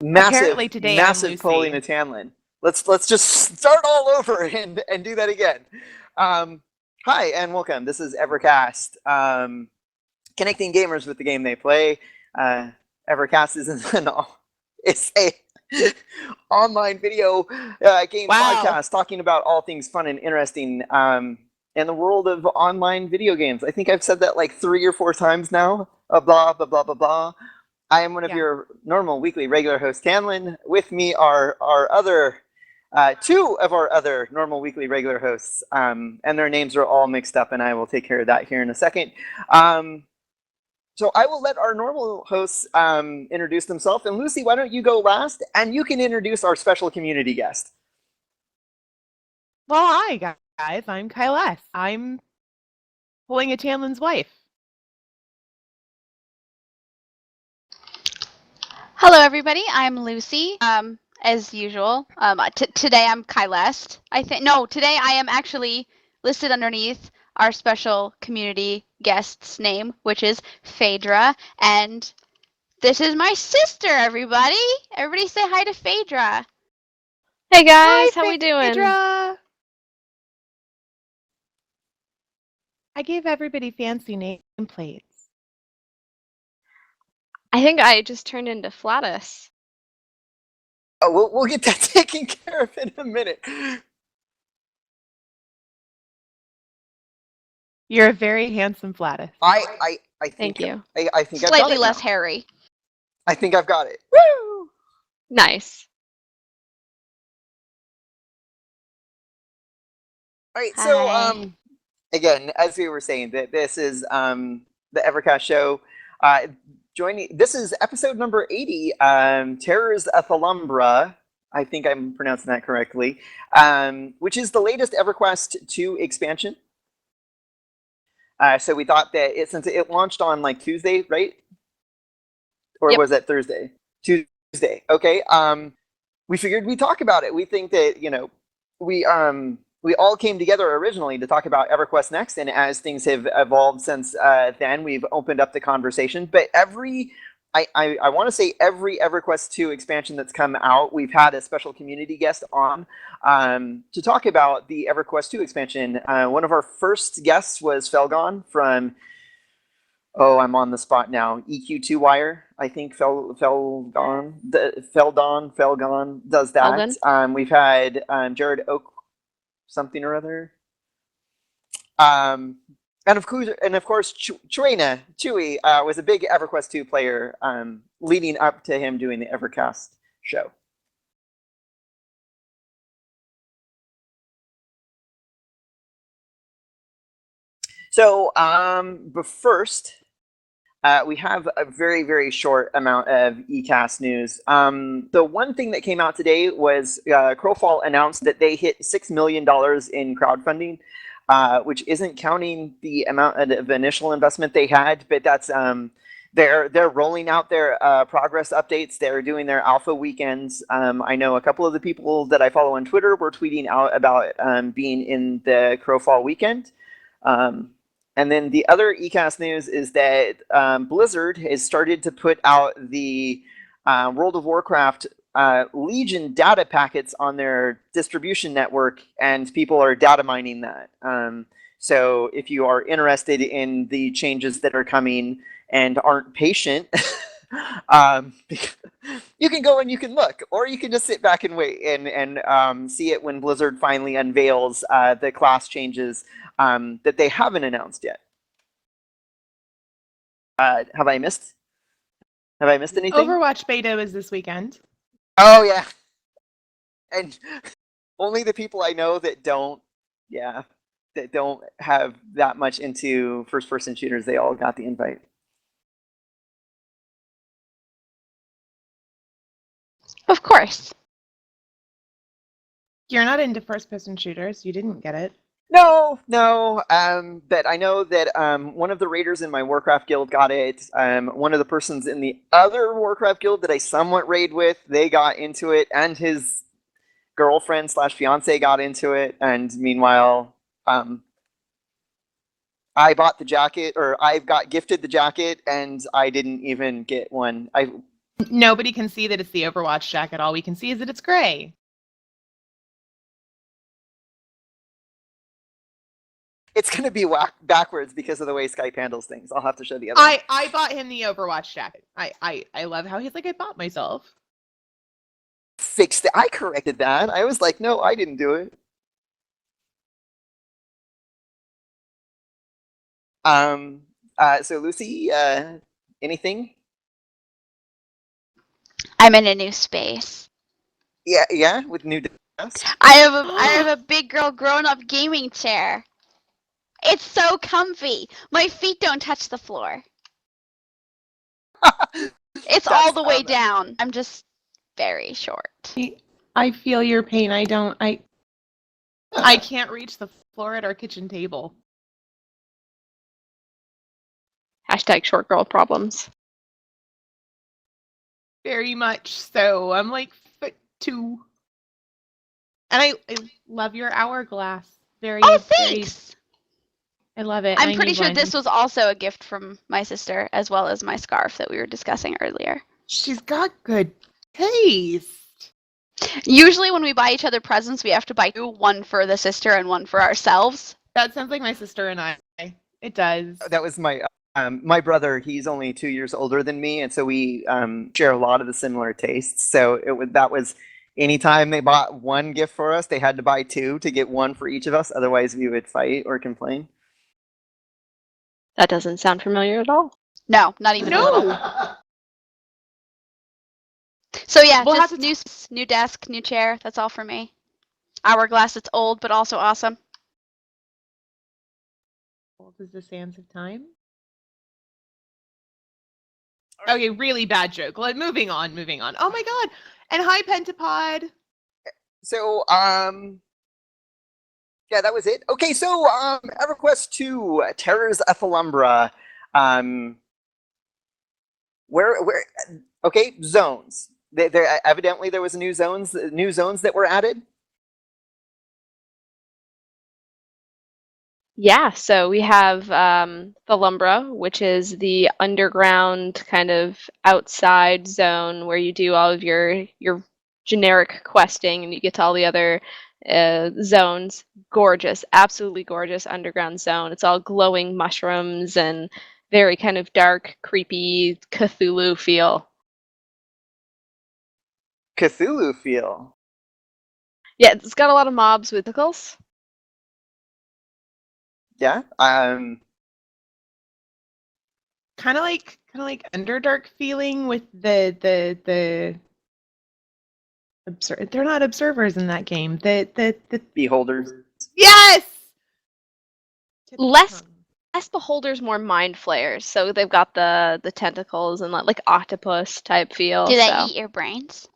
Apparently today I'm massive Luci. Paulina Tanlin. Let's just start all over and do that again. Hi and welcome. This is EverCast, connecting gamers with the game they play. EverCast is it's a online video game podcast talking about all things fun and interesting in the world of online video games. I think I've said that like 3 or 4 times now. Blah blah blah blah blah. I am one of your normal weekly regular hosts, Tanlin. With me are our other 2 of our other normal weekly regular hosts, and their names are all mixed up, and I will take care of that here in a second. So I will let our normal hosts introduce themselves. And Luci, why don't you go last, and you can introduce our special community guest. Well, hi guys, I'm Kyleth. I'm pulling a Tanlin's wife. Hello, everybody. I'm Luci. As usual, today I'm Kylest. Today I am actually listed underneath our special community guest's name, which is Pheidrad, and this is my sister. Everybody say hi to Pheidrad. Hey guys, how we doing? Phaedra! I gave everybody fancy nameplates. I think I just turned into Flatus. Oh, we'll get that taken care of in a minute. You're a very handsome Flatus. I think, Thank you. I think I've got Slightly it less now. hairy. I think I've got it. Woo! Nice. All right, so again, as we were saying, that this is the EverCast show. This is episode number 80, Terrors of Thalumbra. I think I'm pronouncing that correctly, which is the latest EverQuest II expansion. So we thought that since it launched on like Tuesday, right? Or Yep. was that Thursday? Tuesday. Okay. We figured we'd talk about it. We think that, we all came together originally to talk about EverQuest Next, and as things have evolved since then, we've opened up the conversation. But I want to say every EverQuest II expansion that's come out, we've had a special community guest on to talk about the EverQuest II expansion. One of our first guests was Felgon from, I'm on the spot now, EQ2 Wire. I think Felgon does that. Felden. We've had Jared Oak something or other. And of course, Chewy was a big EverQuest II player leading up to him doing the EverCast show. So, but first, we have a very, very short amount of ECast news. The one thing that came out today was Crowfall announced that they hit $6 million in crowdfunding, which isn't counting the amount of initial investment they had, but that's they're rolling out their progress updates. They're doing their alpha weekends. I know a couple of the people that I follow on Twitter were tweeting out about being in the Crowfall weekend. And then the other ECast news is that Blizzard has started to put out the World of Warcraft Legion data packets on their distribution network, and people are data mining that. So if you are interested in the changes that are coming and aren't patient, you can go and you can look, or you can just sit back and wait and see it when Blizzard finally unveils the class changes that they haven't announced yet. Have I missed anything? OverWatch beta is this weekend. Oh yeah, and only the people I know that don't have that much into first-person shooters, they all got the invite. Of course. You're not into first-person shooters. You didn't get it. No. But I know that one of the raiders in my Warcraft guild got it. One of the persons in the other Warcraft guild that I somewhat raid with, they got into it, and his girlfriend / fiance got into it. And meanwhile, I bought the jacket, or I got gifted the jacket, and I didn't even get one. Nobody can see that it's the Overwatch jacket. All we can see is that it's gray. It's going to be backwards because of the way Skype handles things. I'll have to show the other one. I bought him the Overwatch jacket. I love how he's like, I bought myself. Fixed it. I corrected that. I was like, no, I didn't do it. So Lucy, anything? I'm in a new space. Yeah, with new desk. I have a big girl grown-up gaming chair. It's so comfy. My feet don't touch the floor. It's all the way down. I'm just very short. I feel your pain. I can't reach the floor at our kitchen table. Hashtag short girl problems. Very much so. I'm like 2. And I love your hourglass. Oh, thanks! I love it. I'm pretty sure this was also a gift from my sister, as well as my scarf that we were discussing earlier. She's got good taste. Usually when we buy each other presents, we have to buy 2, one for the sister and one for ourselves. That sounds like my sister and I. It does. That was my brother. He's only 2 years older than me, and so we share a lot of the similar tastes. So that was anytime they bought one gift for us, they had to buy 2 to get one for each of us. Otherwise, we would fight or complain. That doesn't sound familiar at all. No, not even a little. So yeah, We'll just have new desk, new chair. That's all for me. Hourglass, it's old, but also awesome. Old as the sands of time. Okay, really bad joke. Moving on. Oh my god. And hi, Pentapod. So, yeah, that was it. Okay, so EverQuest II, Terrors of Thelumbra. Okay, zones. There evidently there was new zones that were added. Yeah, so we have Thelumbra, which is the underground kind of outside zone where you do all of your generic questing and you get to all the other zones. Gorgeous, absolutely gorgeous underground zone. It's all glowing mushrooms and very kind of dark, creepy Cthulhu feel. Cthulhu feel. Yeah, it's got a lot of mobs with tentacles. Yeah. Kind of like Underdark feeling with the they're not observers in that game. The Beholders. yes. Less beholders, more mind flayers. So they've got the tentacles and like octopus type feel. Do they eat your brains?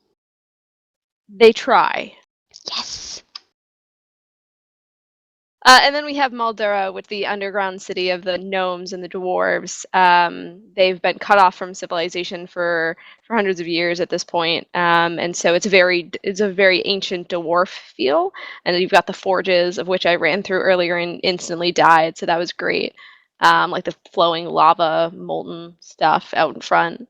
They try. Yes. And then we have Maldura with the underground city of the gnomes and the dwarves. They've been cut off from civilization for hundreds of years at this point, and so it's a very ancient dwarf feel. And then you've got the forges, of which I ran through earlier and instantly died, so that was great. Like the flowing lava, molten stuff out in front,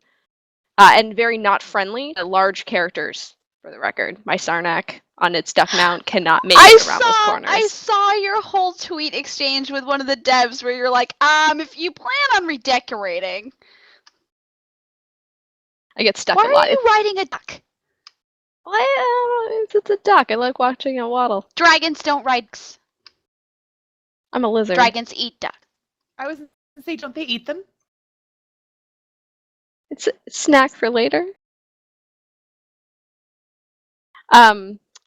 and very not friendly. Large characters, for the record. My Sarnak on its duck mount cannot make it around those corners. I saw your whole tweet exchange with one of the devs where you're like, if you plan on redecorating. I get stuck Why a lot. are you riding a duck? It's a duck. I like watching it waddle. Dragons don't ride ducks. I'm a lizard. Dragons eat duck. I was gonna say, don't they eat them? It's a snack for later.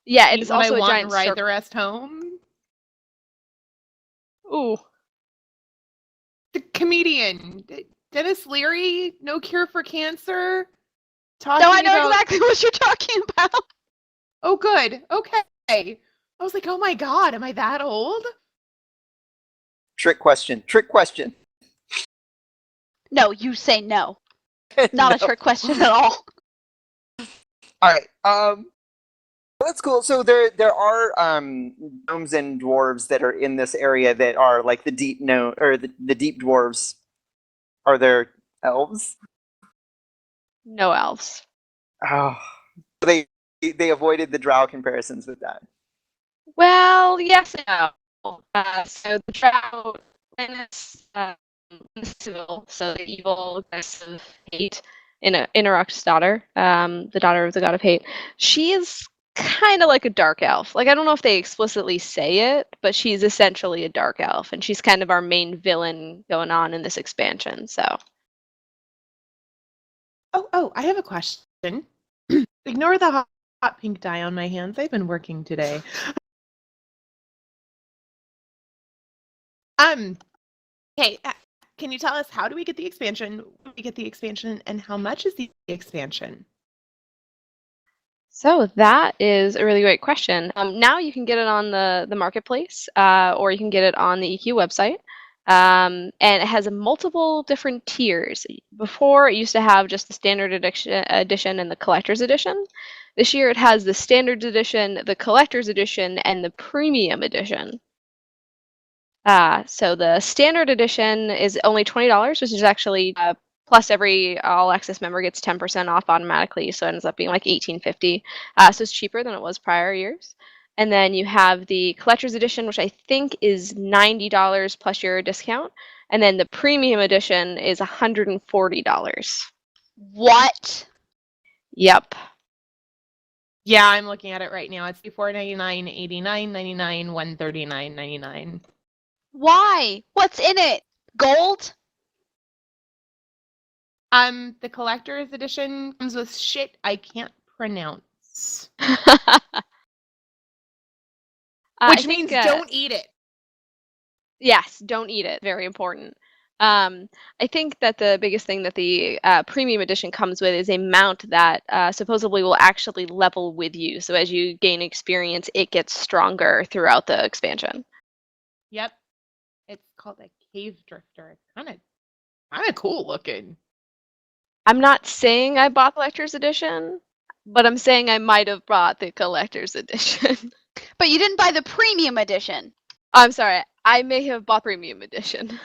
Yeah, it is also a giant ride circle. the rest home. Ooh. The comedian Dennis Leary, No Cure for Cancer. No, I know exactly what you're talking about. Oh, good. Okay. I was like, oh my god, am I that old? Trick question. No, you say no. Not a trick question at all. All right. That's cool. So there are gnomes and dwarves that are in this area that are like the deep the deep dwarves. Are there elves? No elves. Oh, they avoided the drow comparisons with that. Well, yes and no. So the drow, when it's civil, so the evil goddess of hate, Inarok's daughter, the daughter of the god of hate, she is kind of like a dark elf. Like, I don't know if they explicitly say it, but she's essentially a dark elf, and she's kind of our main villain going on in this expansion. So, Oh, I have a question. Ignore the hot pink dye on my hands. I've been working today. Okay, can you tell us how do we get the expansion? When do we get the expansion, and how much is the expansion? so that is a really great question. Now you can get it on the marketplace, or you can get it on the EQ website. And it has multiple different tiers. Before, it used to have just the standard edition and the collector's edition. This year, it has the standard edition, the collector's edition, and the premium edition. So the standard edition is only $20, which is actually plus every all access member gets 10% off automatically, so it ends up being like $18.50. So it's cheaper than it was prior years. And then you have the collector's edition, which I think is $90 plus your discount. And then the premium edition is $140. What? Yep. Yeah, I'm looking at it right now. It's $4.99, $89.99, $139.99. Why? What's in it? Gold? The collector's edition comes with shit I can't pronounce. Which means don't eat it. Yes, don't eat it. Very important. I think that the biggest thing that the premium edition comes with is a mount that supposedly will actually level with you. So as you gain experience, it gets stronger throughout the expansion. Yep. It's called a cave drifter. It's kind of cool looking. I'm not saying I bought the collector's edition, but I'm saying I might have bought the collector's edition. But you didn't buy the premium edition. I'm sorry, I may have bought premium edition.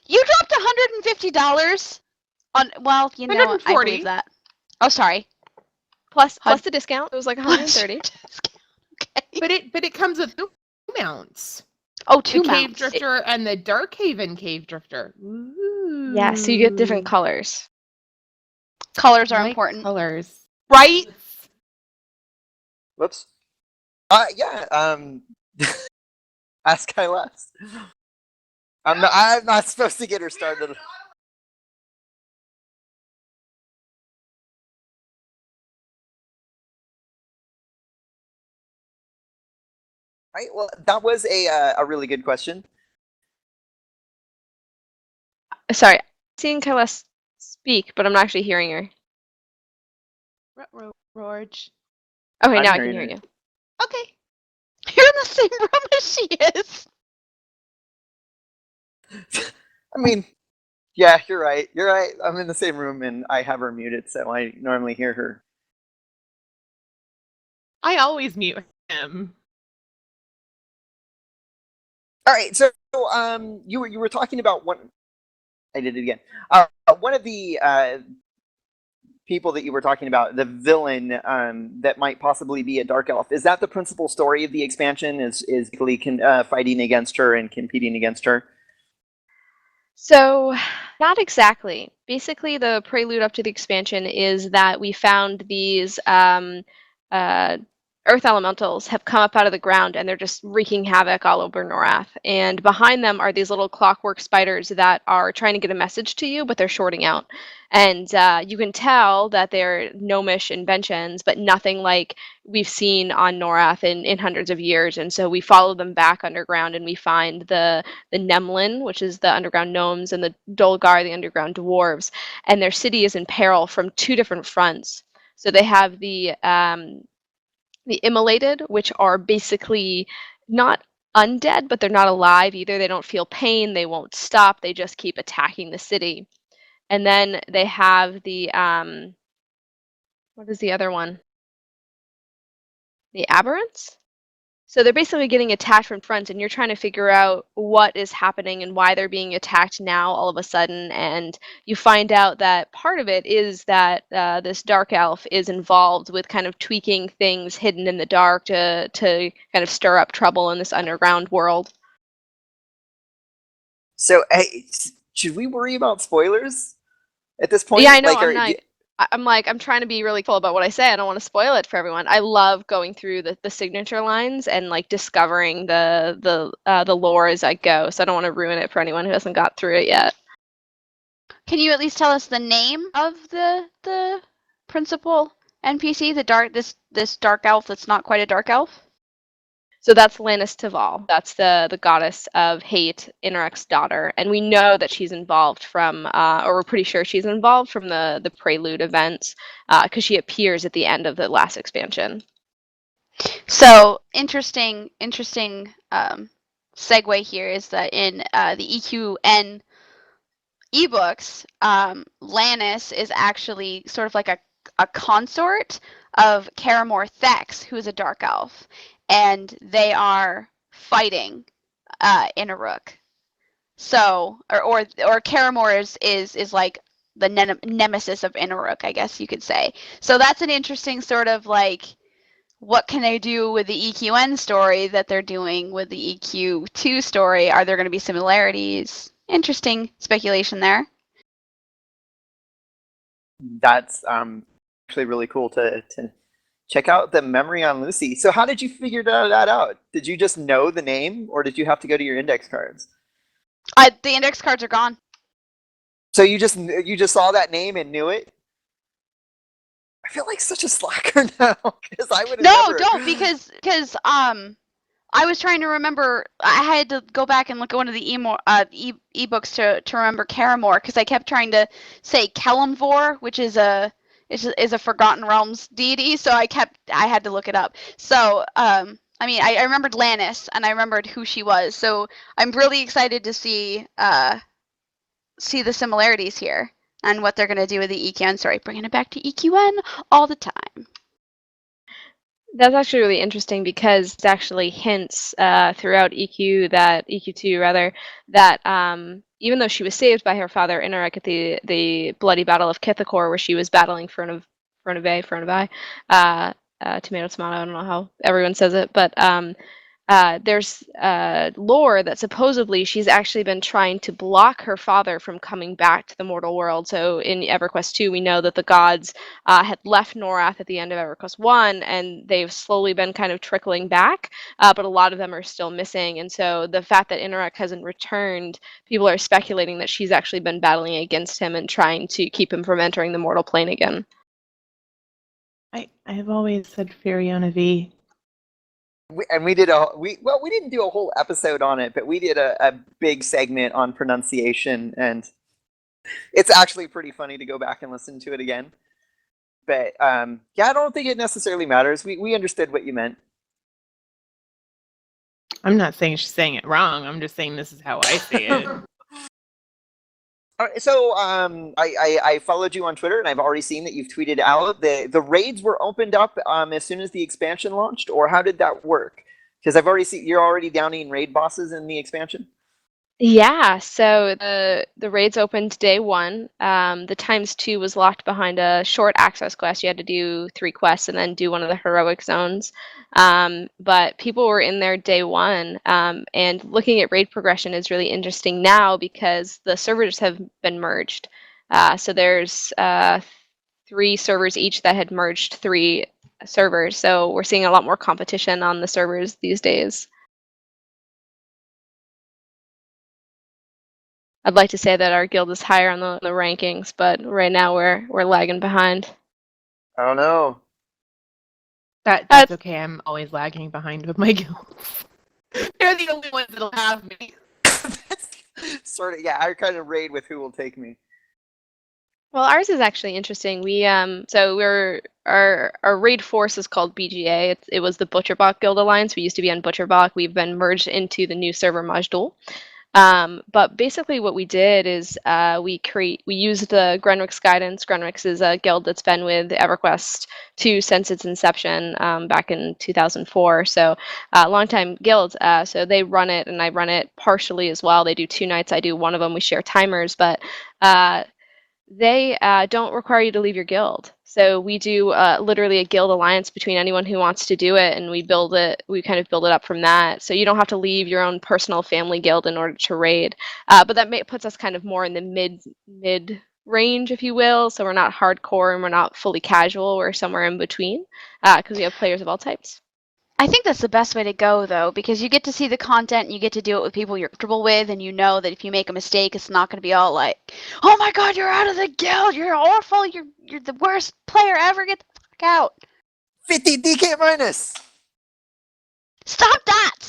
You dropped $150 on. Well, you know, I 140. believe that. Oh, sorry. Plus the discount, it was like 130. Okay. But it comes with two mounts. Oh, two the Cave mounts. Drifter and the Darkhaven Cave Drifter. Ooh. Yeah, so you get different colors. Colors are I like important. Colors. Right? Whoops. Yeah. Ask Kylest. I'm not supposed to get her started. Right. Well, that was a really good question. Sorry, I'm seeing Kylest speak, but I'm not actually hearing her. Rorge. Okay, I'm now I can hearing hear her. you. Okay. You're in the same room as she is. I mean, yeah, you're right. You're right. I'm in the same room and I have her muted, so I normally hear her. I always mute him. All right. So, you were talking about one. I did it again. One of the people that you were talking about, the villain that might possibly be a dark elf. Is that the principal story of the expansion? Is Glee fighting against her and competing against her? So, not exactly. Basically, the prelude up to the expansion is that we found these earth elementals have come up out of the ground and they're just wreaking havoc all over Norath. And behind them are these little clockwork spiders that are trying to get a message to you, but they're shorting out. And you can tell that they're gnomish inventions, but nothing like we've seen on Norath in hundreds of years. And so we follow them back underground and we find the Nemlin, which is the underground gnomes, and the Dolgar, the underground dwarves. And their city is in peril from two different fronts. So they have the immolated, which are basically not undead, but they're not alive either. They don't feel pain. They won't stop. They just keep attacking the city. And then they have the what is the other one? The aberrants? So they're basically getting attacked from front, and you're trying to figure out what is happening and why they're being attacked now all of a sudden. And you find out that part of it is that this dark elf is involved with kind of tweaking things hidden in the dark to kind of stir up trouble in this underground world. So, hey, should we worry about spoilers at this point? Yeah, I know. Like, I'm trying to be really cool about what I say. I don't want to spoil it for everyone. I love going through the signature lines and like discovering the lore as I go. So I don't want to ruin it for anyone who hasn't got through it yet. Can you at least tell us the name of the principal NPC, this dark elf that's not quite a dark elf? So that's Lannis Tival. That's the goddess of hate, Inarek's daughter, and we know that she's involved from, or we're pretty sure she's involved from the Prelude events, because she appears at the end of the last expansion. So interesting segue here is that in the EQN ebooks, Lannis is actually sort of like a consort of Karamor Thex, who is a dark elf, and they are fighting Inaruk. So, or Karamor is like the nemesis of Inaruk, I guess you could say. So that's an interesting sort of like, what can they do with the EQN story that they're doing with the EQ2 story? Are there going to be similarities? Interesting speculation there. that's actually really cool to check out the memory on Luci. So how did you figure that out? Did you just know the name, or did you have to go to your index cards? The index cards are gone. So you just saw that name and knew it? I feel like such a slacker now, because I would have No, never. don't, because I was trying to remember. I had to go back and look at one of the ebooks to remember Karamor, because I kept trying to say Kelemvor, which is a Forgotten Realms deity. So I had to look it up. So I mean, I remembered Lannis and I remembered who she was. So I'm really excited to see the similarities here and what they're going to do with the EQN story, bringing it back to EQN all the time. That's actually really interesting, because it actually hints throughout EQ2 rather, that even though she was saved by her father Inarek at the bloody battle of Kithakor, where she was battling Furnavi, tomato, I don't know how everyone says it, but there's lore that supposedly she's actually been trying to block her father from coming back to the mortal world. So in EverQuest II, we know that the gods had left Norath at the end of EverQuest I, and they've slowly been kind of trickling back, but a lot of them are still missing. And so the fact that Inarek hasn't returned, people are speculating that she's actually been battling against him and trying to keep him from entering the mortal plane again. I've always said Firiona V. We didn't do a whole episode on it, but we did a big segment on pronunciation, and it's actually pretty funny to go back and listen to it again. But yeah, I don't think it necessarily matters. We understood what you meant. I'm not saying she's saying it wrong. I'm just saying this is how I see it. All right, so I followed you on Twitter, and I've already seen that you've tweeted out the raids were opened up as soon as the expansion launched, or how did that work? Because I've already seen you're already downing raid bosses in the expansion. Yeah, so the raids opened day one. The ×2 was locked behind a short access quest. You had to do 3 quests and then do one of the heroic zones. But people were in there day one, and looking at raid progression is really interesting now because the servers have been merged. So there's 3 servers each that had merged 3 servers. So we're seeing a lot more competition on the servers these days. I'd like to say that our guild is higher on the rankings, but right now we're lagging behind. I don't know. That's okay. I'm always lagging behind with my guilds. They're the only ones that'll have me. Sort of, yeah. I kind of raid with who will take me. Well, ours is actually interesting. Our raid force is called BGA. It was the Butcherbach Guild Alliance. We used to be on Butcherbach. We've been merged into the new server Majdul. But basically what we did is we used the Grenwick's guidance. Grenwick's is a guild that's been with EverQuest II since its inception back in 2004. So long-time guild. So they run it, and I run it partially as well. They do 2 nights. I do one of them. We share timers, but they don't require you to leave your guild. So we do literally a guild alliance between anyone who wants to do it, and we kind of build it up from that. So you don't have to leave your own personal family guild in order to raid. But that puts us kind of more in the mid range, if you will. So we're not hardcore and we're not fully casual. We're somewhere in between because we have players of all types. I think that's the best way to go, though, because you get to see the content and you get to do it with people you're comfortable with, and you know that if you make a mistake, it's not going to be all like, oh my god, you're out of the guild, you're awful, you're the worst player ever, get the fuck out. 50 DK minus! Stop that!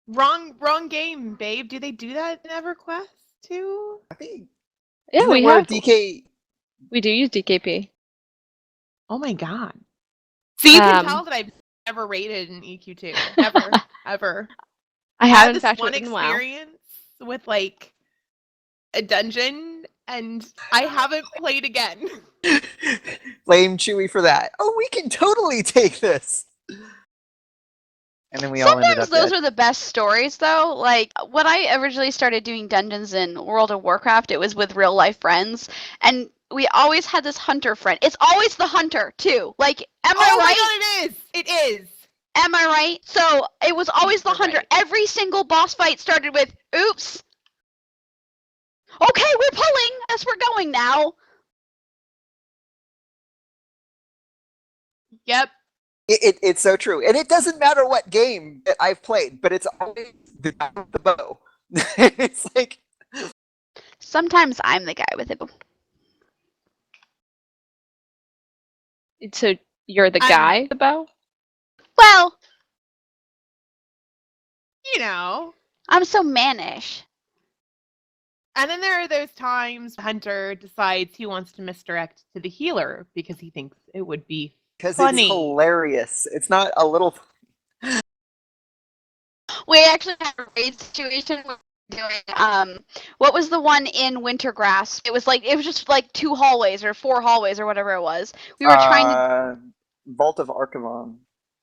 Wrong game, babe. Do they do that in EverQuest too? I think. Yeah, Isn't we it where have. DK. We do use DKP. Oh my god. So you can Um, tell that I've never rated in EQ2. Never. Ever. I had have in this fact one written WoW. experience with like a dungeon, and I haven't played again. Blame Chewy for that. Oh, we can totally take this. And then we all ended up Sometimes those dead. are the best stories, though. Like, when I originally started doing dungeons in World of Warcraft, it was with real life friends, and we always had this hunter friend. It's always the hunter, too. Like, am I Oh my right? god, it is! Am I right? So it was always the You're hunter. right. Every single boss fight started with, oops. Okay, we're pulling as we're going now. Yep. It's so true. And it doesn't matter what game that I've played, but it's always the guy with the bow. It's like. Sometimes I'm the guy with it. So you're the guy, the bow? Well, You know. I'm so mannish. And then there are those times Hunter decides he wants to misdirect to the healer because he thinks it would be Because funny. it's hilarious. It's not a little. We actually had a raid situation where we were doing, what was the one in Wintergrass? It was just like 2 hallways or 4 hallways or whatever it was. We were trying to Vault of Archivon.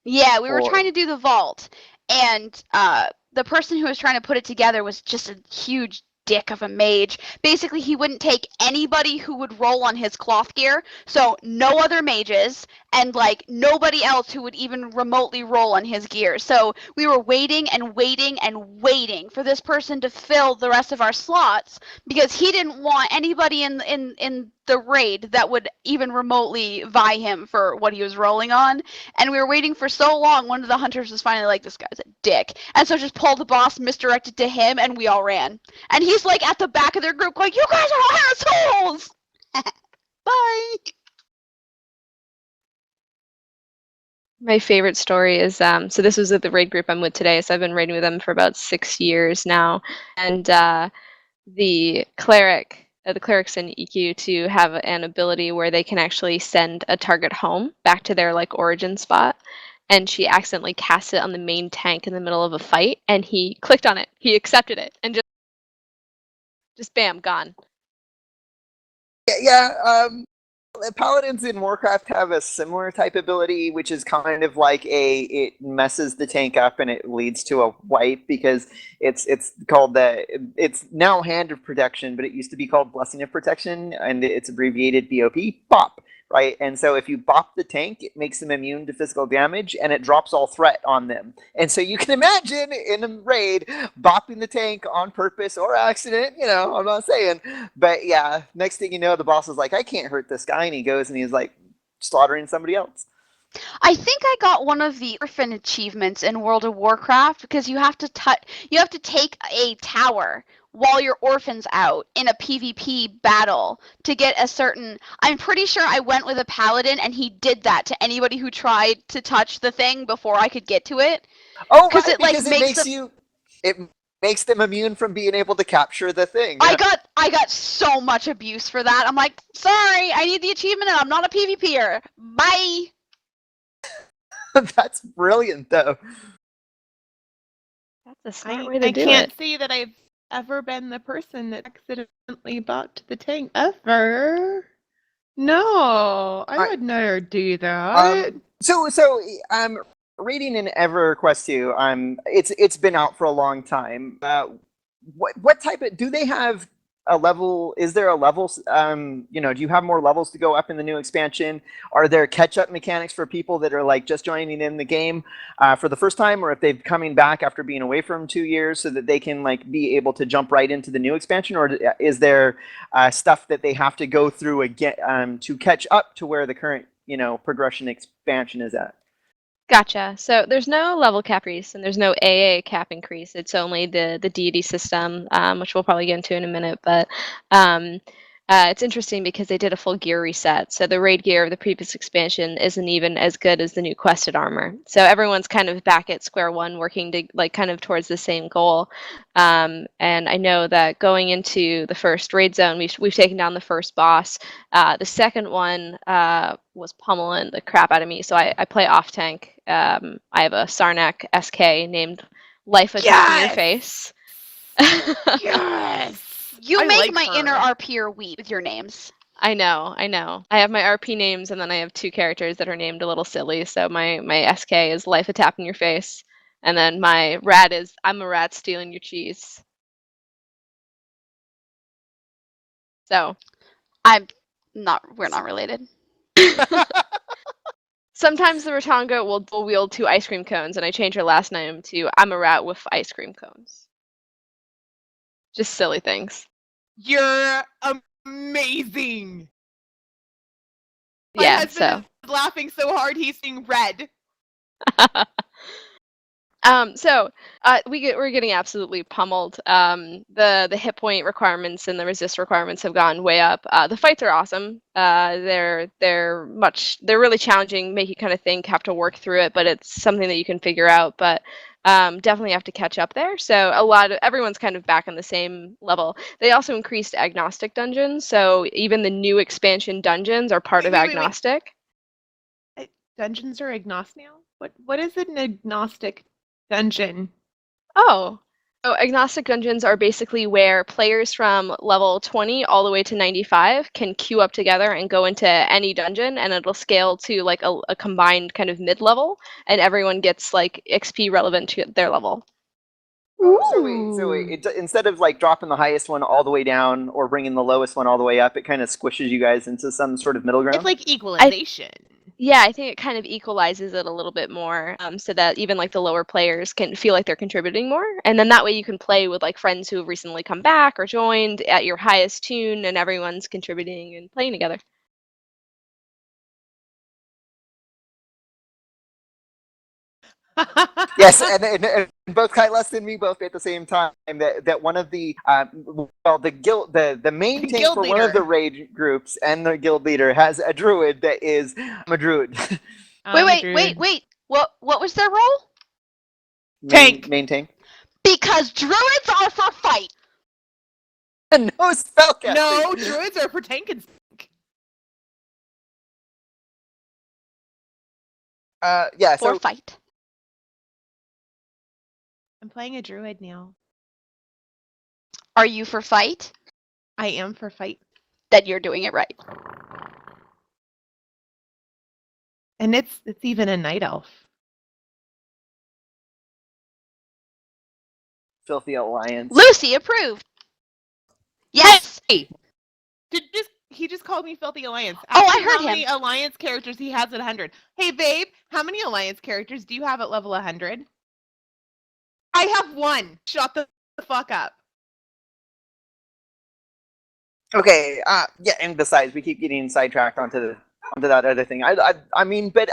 Yeah, we were Or- trying to do the vault, and the person who was trying to put it together was just a huge dick of a mage. Basically, he wouldn't take anybody who would roll on his cloth gear, so no other mages, and like nobody else who would even remotely roll on his gear. So we were waiting and waiting and waiting for this person to fill the rest of our slots because he didn't want anybody in the raid that would even remotely vie him for what he was rolling on. And we were waiting for so long, one of the hunters was finally like, this guy's a dick. And so just pulled the boss, misdirected to him, and we all ran. And he's like at the back of their group going, you guys are assholes! Bye! My favorite story is so this was at the raid group I'm with today, so I've been raiding with them for about 6 years now. And the clerics in EQ2 have an ability where they can actually send a target home back to their like origin spot. And she accidentally cast it on the main tank in the middle of a fight, and he clicked on it. He accepted it, and just bam, gone. Yeah, Paladins in Warcraft have a similar type ability, which is kind of like it messes the tank up and it leads to a wipe because it's called it's now Hand of Protection, but it used to be called Blessing of Protection, and it's abbreviated BOP, right? And so if you bop the tank, it makes them immune to physical damage, and it drops all threat on them. And so you can imagine in a raid, bopping the tank on purpose or accident, I'm not saying. But yeah, next thing you know, the boss is like, I can't hurt this guy, and he goes and he's like slaughtering somebody else. I think I got one of the orphan achievements in World of Warcraft because you have to take a tower while your orphan's out in a PvP battle to get a certain. I'm pretty sure I went with a paladin and he did that to anybody who tried to touch the thing before I could get to it. Oh, because right, it like because makes it makes them immune from being able to capture the thing. I got so much abuse for that. I'm like, sorry, I need the achievement and I'm not a PvPer. Bye. That's brilliant, though. That's a smart way to I do can't it. say that I've ever been the person that accidentally bought the tank ever. No, I would never do that. Reading in EverQuest II, it's been out for a long time. What type of, do they have a level? Is there a level? Do you have more levels to go up in the new expansion? Are there catch-up mechanics for people that are like just joining in the game for the first time, or if they've coming back after being away from 2 years, so that they can like be able to jump right into the new expansion, or is there stuff that they have to go through again to catch up to where the current progression expansion is at? Gotcha. So there's no level cap increase and there's no AA cap increase. It's only the deity system, which we'll probably get into in a minute. But it's interesting because they did a full gear reset. So the raid gear of the previous expansion isn't even as good as the new quested armor. So everyone's kind of back at square one, working to like kind of towards the same goal. And I know that going into the first raid zone, we've taken down the first boss. The second one was pummeling the crap out of me. So I play off tank. I have a Sarnak SK named Life Attack in Your Face. Yes! You I make like my her. inner RPer weep with your names. I know. I have my RP names, and then I have 2 characters that are named a little silly. So my SK is Life Attack in Your Face, and then my rat is I'm a rat stealing your cheese. So We're not related. sometimes the Rotanga will dual wield 2 ice cream cones, and I change her last name to I'm a rat with ice cream cones. Just silly things. You're amazing. My Yeah, husband is laughing so hard he's seeing red. We're getting absolutely pummeled. The hit point requirements and the resist requirements have gone way up. The fights are awesome. They're really challenging, make you kind of think, have to work through it, but it's something that you can figure out. But definitely have to catch up there. So everyone's kind of back on the same level. They also increased agnostic dungeons, so even the new expansion dungeons are part of agnostic. Dungeons are agnostic now? What is an agnostic dungeon? Oh, so agnostic dungeons are basically where players from level 20 all the way to 95 can queue up together and go into any dungeon, and it'll scale to like a combined kind of mid-level, and everyone gets like XP relevant to their level. So wait, instead of like dropping the highest one all the way down or bringing the lowest one all the way up, it kind of squishes you guys into some sort of middle ground? It's like equalization. Yeah, I think it kind of equalizes it a little bit more, so that even like the lower players can feel like they're contributing more, and then that way you can play with like friends who have recently come back or joined at your highest tune, and everyone's contributing and playing together. Yes, and both Kylest and me both at the same time that one of the the main tank for one of the raid groups and the guild leader has a druid that is a druid. Wait. What was their role? Tank. Main tank. Because druids are for fight. No spellcasting. No, druids are for tank and sync. Yeah. For So fight. I'm playing a druid now. Are you for fight? I am for fight. Then you're doing it right. And it's even a night elf. Filthy Alliance. Luci approved. Yes. Hey! He just called me Filthy Alliance. Oh, Ask I heard how many him. Alliance characters he has at 100. Hey, babe, how many Alliance characters do you have at level 100? I have 1. Shut the fuck up. Okay. Yeah. And besides, we keep getting sidetracked onto that other thing. I mean, but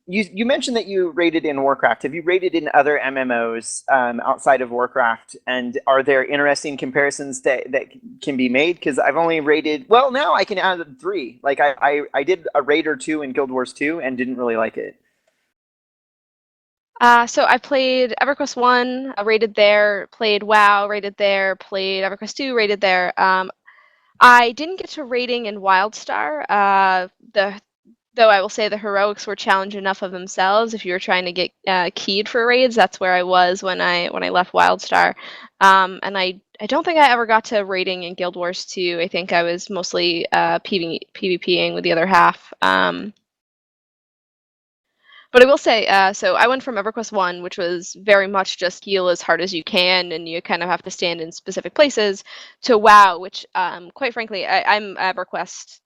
you mentioned that you raided in WarCraft. Have you raided in other MMOs outside of WarCraft? And are there interesting comparisons that can be made? Because I've only raided. Well, now I can add 3. Like I did a raid or 2 in Guild Wars 2 and didn't really like it. So I played EverQuest 1, rated there, played WoW, rated there, played EverQuest 2, rated there. I didn't get to rating in WildStar. The Though I will say the heroics were challenged enough of themselves. If you were trying to get keyed for raids, that's where I was when I left WildStar. And I don't think I ever got to raiding in Guild Wars 2. I think I was mostly PvPing with the other half. But I will say, so I went from EverQuest 1, which was very much just heal as hard as you can, and you kind of have to stand in specific places, to WoW, which, quite frankly, I'm EverQuest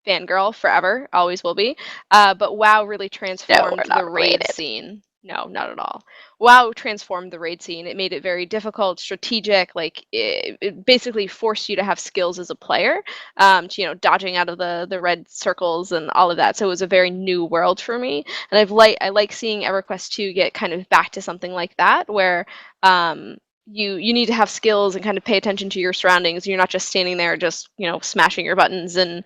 fangirl forever, always will be. But WoW really transformed the raid scene. No, not at all. WoW transformed the raid scene. It made it very difficult, strategic. Like it basically forced you to have skills as a player, to, dodging out of the red circles and all of that. So it was a very new world for me, and I like seeing EverQuest 2 get kind of back to something like that, where you need to have skills and kind of pay attention to your surroundings. You're not just standing there just smashing your buttons and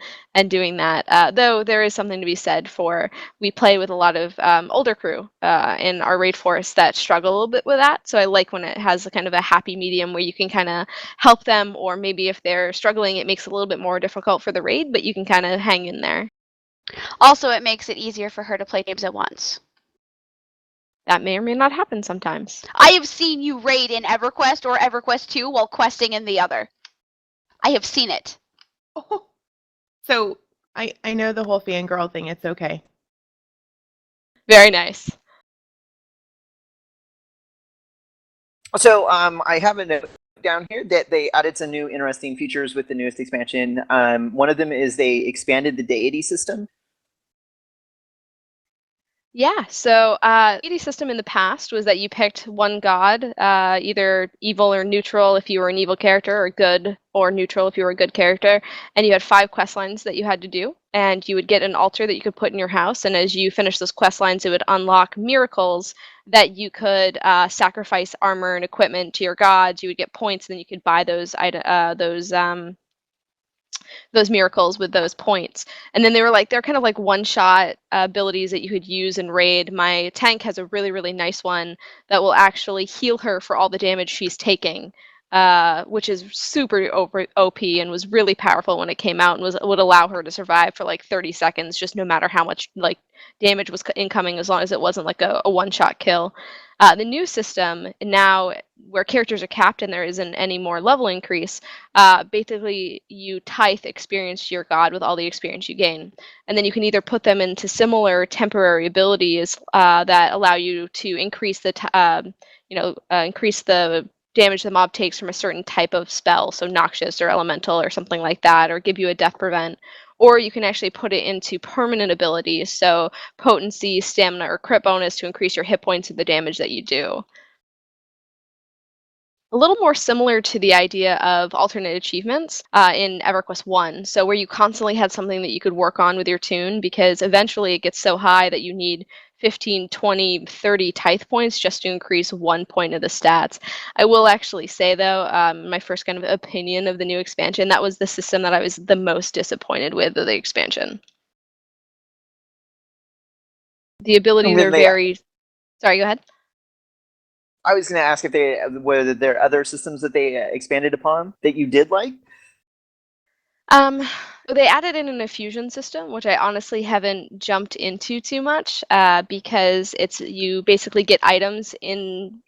doing that. Though there is something to be said for, we play with a lot of older crew in our raid force that struggle a little bit with that. So I like when it has a kind of a happy medium where you can kind of help them, or maybe if they're struggling, it makes it a little bit more difficult for the raid, but you can kind of hang in there. Also, it makes it easier for her to play games at once. That may or may not happen sometimes. I have seen you raid in EverQuest or EverQuest 2 while questing in the other. I have seen it. Oh. So I know the whole fangirl thing. It's okay. Very nice. So I have a note down here that they added some new interesting features with the newest expansion. One of them is they expanded the deity system. Yeah, so deity system in the past was that you picked one god, either evil or neutral if you were an evil character, or good or neutral if you were a good character, and you had 5 quest lines that you had to do, and you would get an altar that you could put in your house, and as you finish those quest lines, it would unlock miracles that you could sacrifice armor and equipment to your gods. You would get points, and then you could buy those miracles with those points. And then they're kind of like one-shot abilities that you could use in raid. My tank has a really, really nice one that will actually heal her for all the damage she's taking, which is super OP and was really powerful when it came out, and would allow her to survive for like 30 seconds, just no matter how much like damage was incoming, as long as it wasn't like a one-shot kill. The new system now, where characters are capped and there isn't any more level increase, basically you tithe experience to your god with all the experience you gain. And then you can either put them into similar temporary abilities that allow you to increase increase the damage the mob takes from a certain type of spell, so noxious or elemental or something like that, or give you a death prevent. Or you can actually put it into permanent abilities, so potency, stamina, or crit bonus to increase your hit points and the damage that you do. A little more similar to the idea of alternate achievements in EverQuest 1, so where you constantly had something that you could work on with your tune, because eventually it gets so high that you need 15, 20, 30 tithe points just to increase 1 point of the stats. I will actually say, though, my first kind of opinion of the new expansion, that was the system that I was the most disappointed with of the expansion. The abilities are very... Sorry, go ahead. I was going to ask if were there other systems that they expanded upon that you did like? They added in an infusion system, which I honestly haven't jumped into too much, because you basically get items in,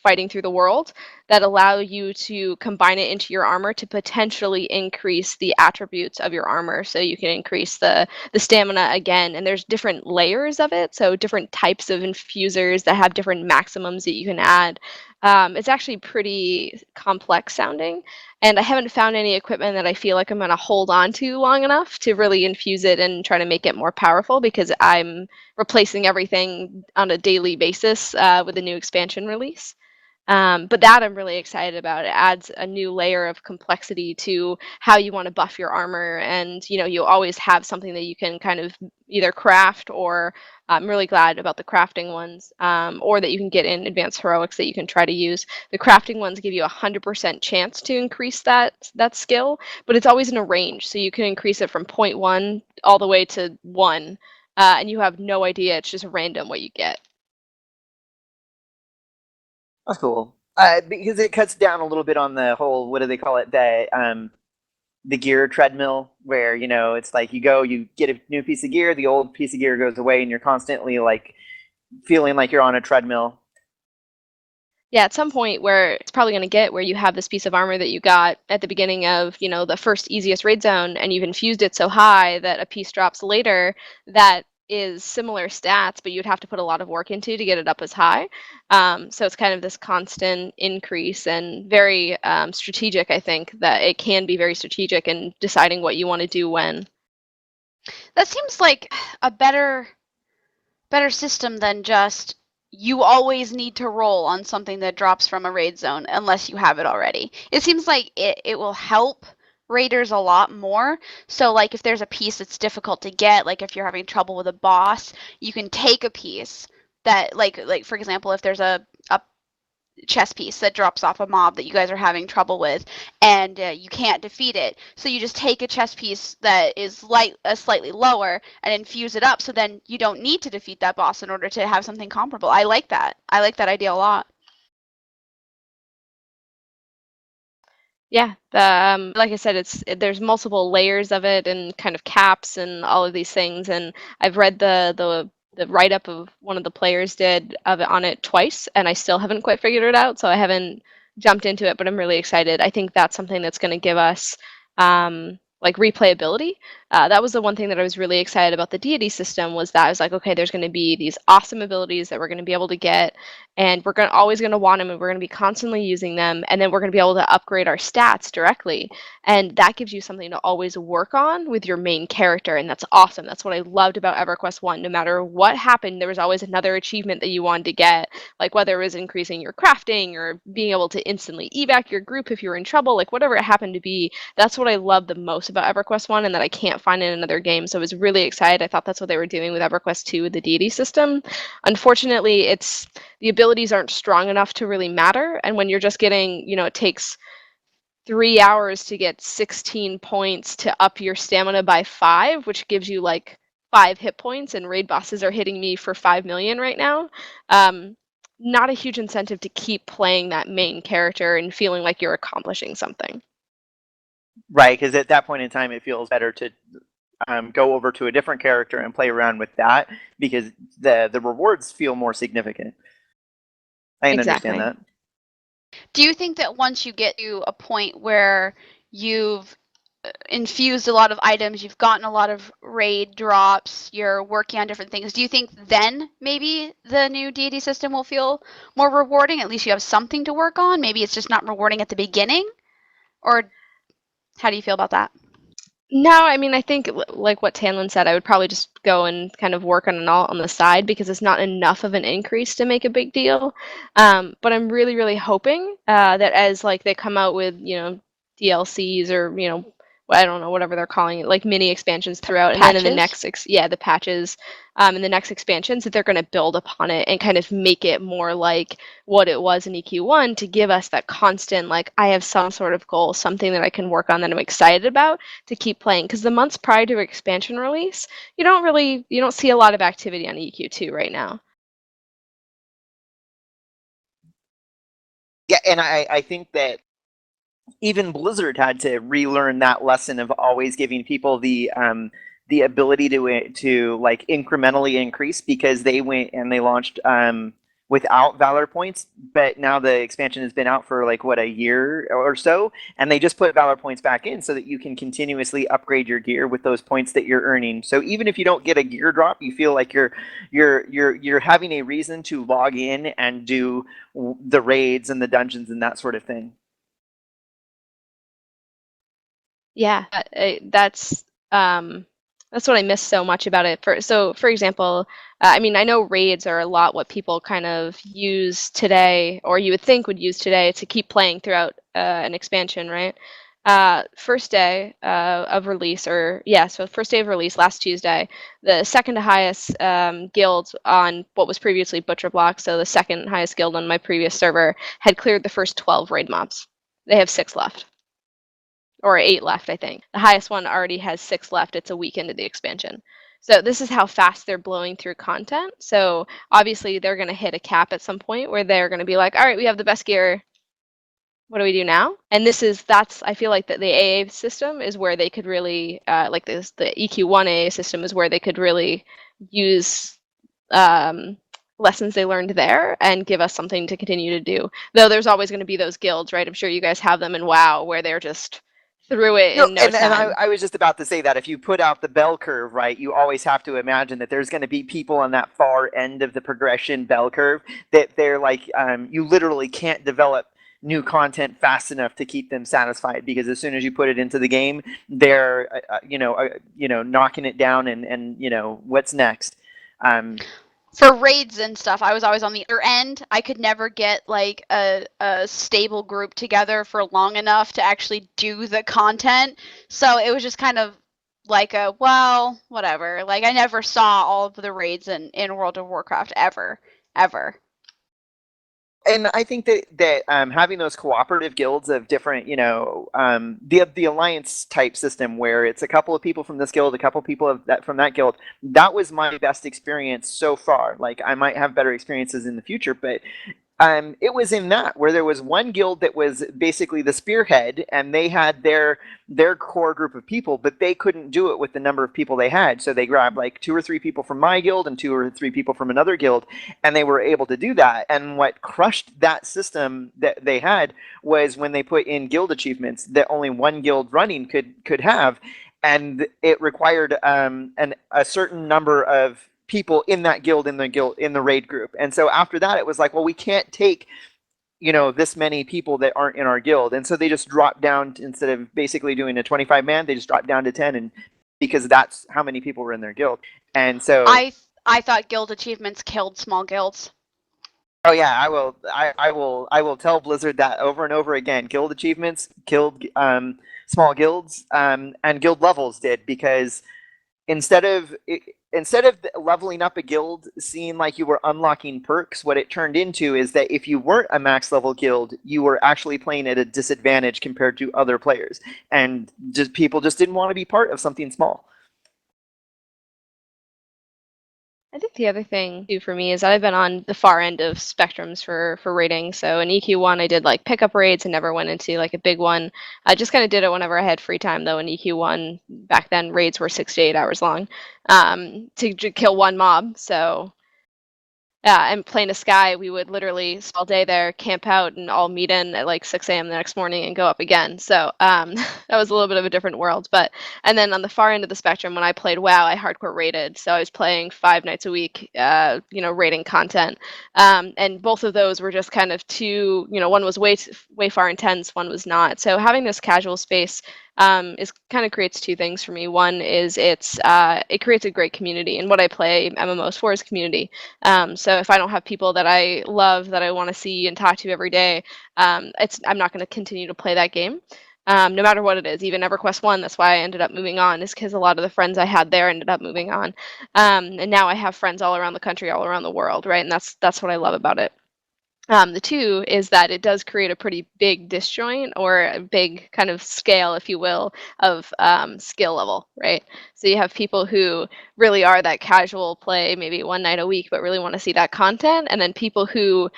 fighting through the world that allow you to combine it into your armor to potentially increase the attributes of your armor. So you can increase the stamina again, and there's different layers of it, so different types of infusers that have different maximums that you can add. It's actually pretty complex sounding, and I haven't found any equipment that I feel like I'm going to hold on to long enough to really infuse it and try to make it more powerful, because I'm replacing everything on a daily basis with a new expansion release. But that I'm really excited about. It adds a new layer of complexity to how you want to buff your armor, and you always have something that you can kind of either craft, or I'm really glad about the crafting ones, or that you can get in advanced heroics that you can try to use. The crafting ones give you a 100% chance to increase that skill, but it's always in a range, so you can increase it from 0.1 all the way to 1, and you have no idea. It's just random what you get. That's cool. Because it cuts down a little bit on the whole, what do they call it? the gear treadmill where, you know, it's like you go, you get a new piece of gear, the old piece of gear goes away, and you're constantly like feeling like you're on a treadmill. Yeah, at some point where it's probably going to get where you have this piece of armor that you got at the beginning of, you know, the first easiest raid zone, and you've infused it so high that a piece drops later that is similar stats, but you'd have to put a lot of work into to get it up as high. So it's kind of this constant increase, and very strategic. I think that it can be very strategic in deciding what you want to do when. That seems like a better system than just you always need to roll on something that drops from a raid zone unless you have it already. It seems like it will help raiders a lot more. So like if there's a piece that's difficult to get, like if you're having trouble with a boss, you can take a piece that like for example, if there's a chess piece that drops off a mob that you guys are having trouble with, and you can't defeat it, so you just take a chess piece that is slightly lower and infuse it up, so then you don't need to defeat that boss in order to have something comparable. I like that idea a lot. Yeah, like I said, there's multiple layers of it and kind of caps and all of these things. And I've read the write-up of one of the players did of it on it twice, and I still haven't quite figured it out, so I haven't jumped into it, but I'm really excited. I think that's something that's going to give us like replayability. That was the one thing that I was really excited about the deity system, was that I was like, okay, there's going to be these awesome abilities that we're going to be able to get, and we're always going to want them, and we're going to be constantly using them, and then we're going to be able to upgrade our stats directly, and that gives you something to always work on with your main character, and that's awesome. That's what I loved about EverQuest 1. No matter what happened, there was always another achievement that you wanted to get, like whether it was increasing your crafting or being able to instantly evac your group if you were in trouble, like whatever it happened to be. That's what I love the most about EverQuest 1, and that I can't find in another game. So I was really excited. I thought that's what they were doing with EverQuest 2 with the deity system. Unfortunately, the abilities aren't strong enough to really matter. And when you're just getting, you know, it takes 3 hours to get 16 points to up your stamina by 5, which gives you like 5 hit points, and raid bosses are hitting me for 5 million right now. Not a huge incentive to keep playing that main character and feeling like you're accomplishing something. Right, because at that point in time, it feels better to go over to a different character and play around with that, because the rewards feel more significant. I can understand that. Do you think that once you get to a point where you've infused a lot of items, you've gotten a lot of raid drops, you're working on different things, do you think then maybe the new deity system will feel more rewarding? At least you have something to work on. Maybe it's just not rewarding at the beginning? Or how do you feel about that? No, I mean, I think like what Tanlin said, I would probably just go and kind of work on an alt on the side, because it's not enough of an increase to make a big deal. But I'm really, really hoping that as like they come out with, you know, DLCs, or, you know, I don't know, whatever they're calling it, like mini expansions throughout, and then in the next, the patches, in the next expansions, that they're going to build upon it and kind of make it more like what it was in EQ1, to give us that constant, like, I have some sort of goal, something that I can work on that I'm excited about to keep playing. Because the months prior to expansion release, you don't see a lot of activity on EQ2 right now. Yeah, and I think that even Blizzard had to relearn that lesson of always giving people the ability to like incrementally increase, because they went and they launched without Valor points, but now the expansion has been out for like a year or so, and they just put Valor points back in so that you can continuously upgrade your gear with those points that you're earning. So even if you don't get a gear drop, you feel like you're having a reason to log in and do the raids and the dungeons and that sort of thing. Yeah, that's what I miss so much about it. For example, I mean, I know raids are a lot what people kind of use today, or you would think would use today, to keep playing throughout an expansion, right? First day of release, so first day of release, last Tuesday, the second highest guild on what was previously Butcher Block, so the second highest guild on my previous server, had cleared the first 12 raid mobs. They have 6 left. Or 8 left, I think. The highest one already has 6 left. It's a week into the expansion. So this is how fast they're blowing through content. So obviously they're going to hit a cap at some point where they're going to be like, all right, we have the best gear. what do we do now? And that's I feel like the AA system is where they could really like this the EQ1 AA system is where they could really use lessons they learned there and give us something to continue to do. Though there's always going to be those guilds, right? I'm sure you guys have them in WoW where they're just through it No, in no and time. I was just about to say that if you put out the bell curve, right, you always have to imagine that there's going to be people on that far end of the progression bell curve that they're like, you literally can't develop new content fast enough to keep them satisfied, because as soon as you put it into the game, they're knocking it down and what's next. For raids and stuff, I was always on the other end. I could never get like a stable group together for long enough to actually do the content. So it was just kind of like well, whatever. Like I never saw all of the raids in World of Warcraft ever. And I think that having those cooperative guilds of different, the alliance type system where it's a couple of people from this guild, a couple of people from that guild, that was my best experience so far. Like I might have better experiences in the future, but it was in that where there was one guild that was basically the spearhead, and they had their core group of people, but they couldn't do it with the number of people they had. So they grabbed like 2 or 3 people from my guild and 2 or 3 people from another guild, and they were able to do that. And what crushed that system that they had was when they put in guild achievements that only one guild running could have, and it required a certain number of people in that guild in the raid group. And so after that it was like, well, we can't take this many people that aren't in our guild, and so they just dropped down instead of basically doing a 25 man, they just dropped down to 10, and because that's how many people were in their guild. And so I thought guild achievements killed small guilds. oh yeah, I will tell Blizzard that over and over again. Guild achievements killed small guilds, and guild levels did, because instead of leveling up a guild seeing like you were unlocking perks, what it turned into is that if you weren't a max level guild, you were actually playing at a disadvantage compared to other players, and people just didn't want to be part of something small. I think the other thing too for me is that I've been on the far end of spectrums for raiding. So in EQ1, I did like pickup raids and never went into like a big one. I just kind of did it whenever I had free time, though. In EQ1, back then, raids were 6 to 8 hours long to kill one mob. So yeah, and playing a Sky, we would literally spend all day there, camp out, and all meet in at like 6 a.m. the next morning and go up again. So that was a little bit of a different world. And then on the far end of the spectrum, when I played WoW, I hardcore raided. So I was playing 5 nights a week, raiding content. And both of those were just kind of two, one was way far intense, one was not. So having this casual space is kind of creates 2 things for me. One is it creates a great community, and what I play MMOs for is community. So if I don't have people that I love, that I want to see and talk to every day, I'm not going to continue to play that game. No matter what it is, even EverQuest I, that's why I ended up moving on, is because a lot of the friends I had there ended up moving on. And now I have friends all around the country, all around the world, right? And that's what I love about it. The 2 is that it does create a pretty big disjoint, or a big kind of scale, if you will, of skill level, right? So you have people who really are that casual play, maybe 1 night a week, but really want to see that content, and then people who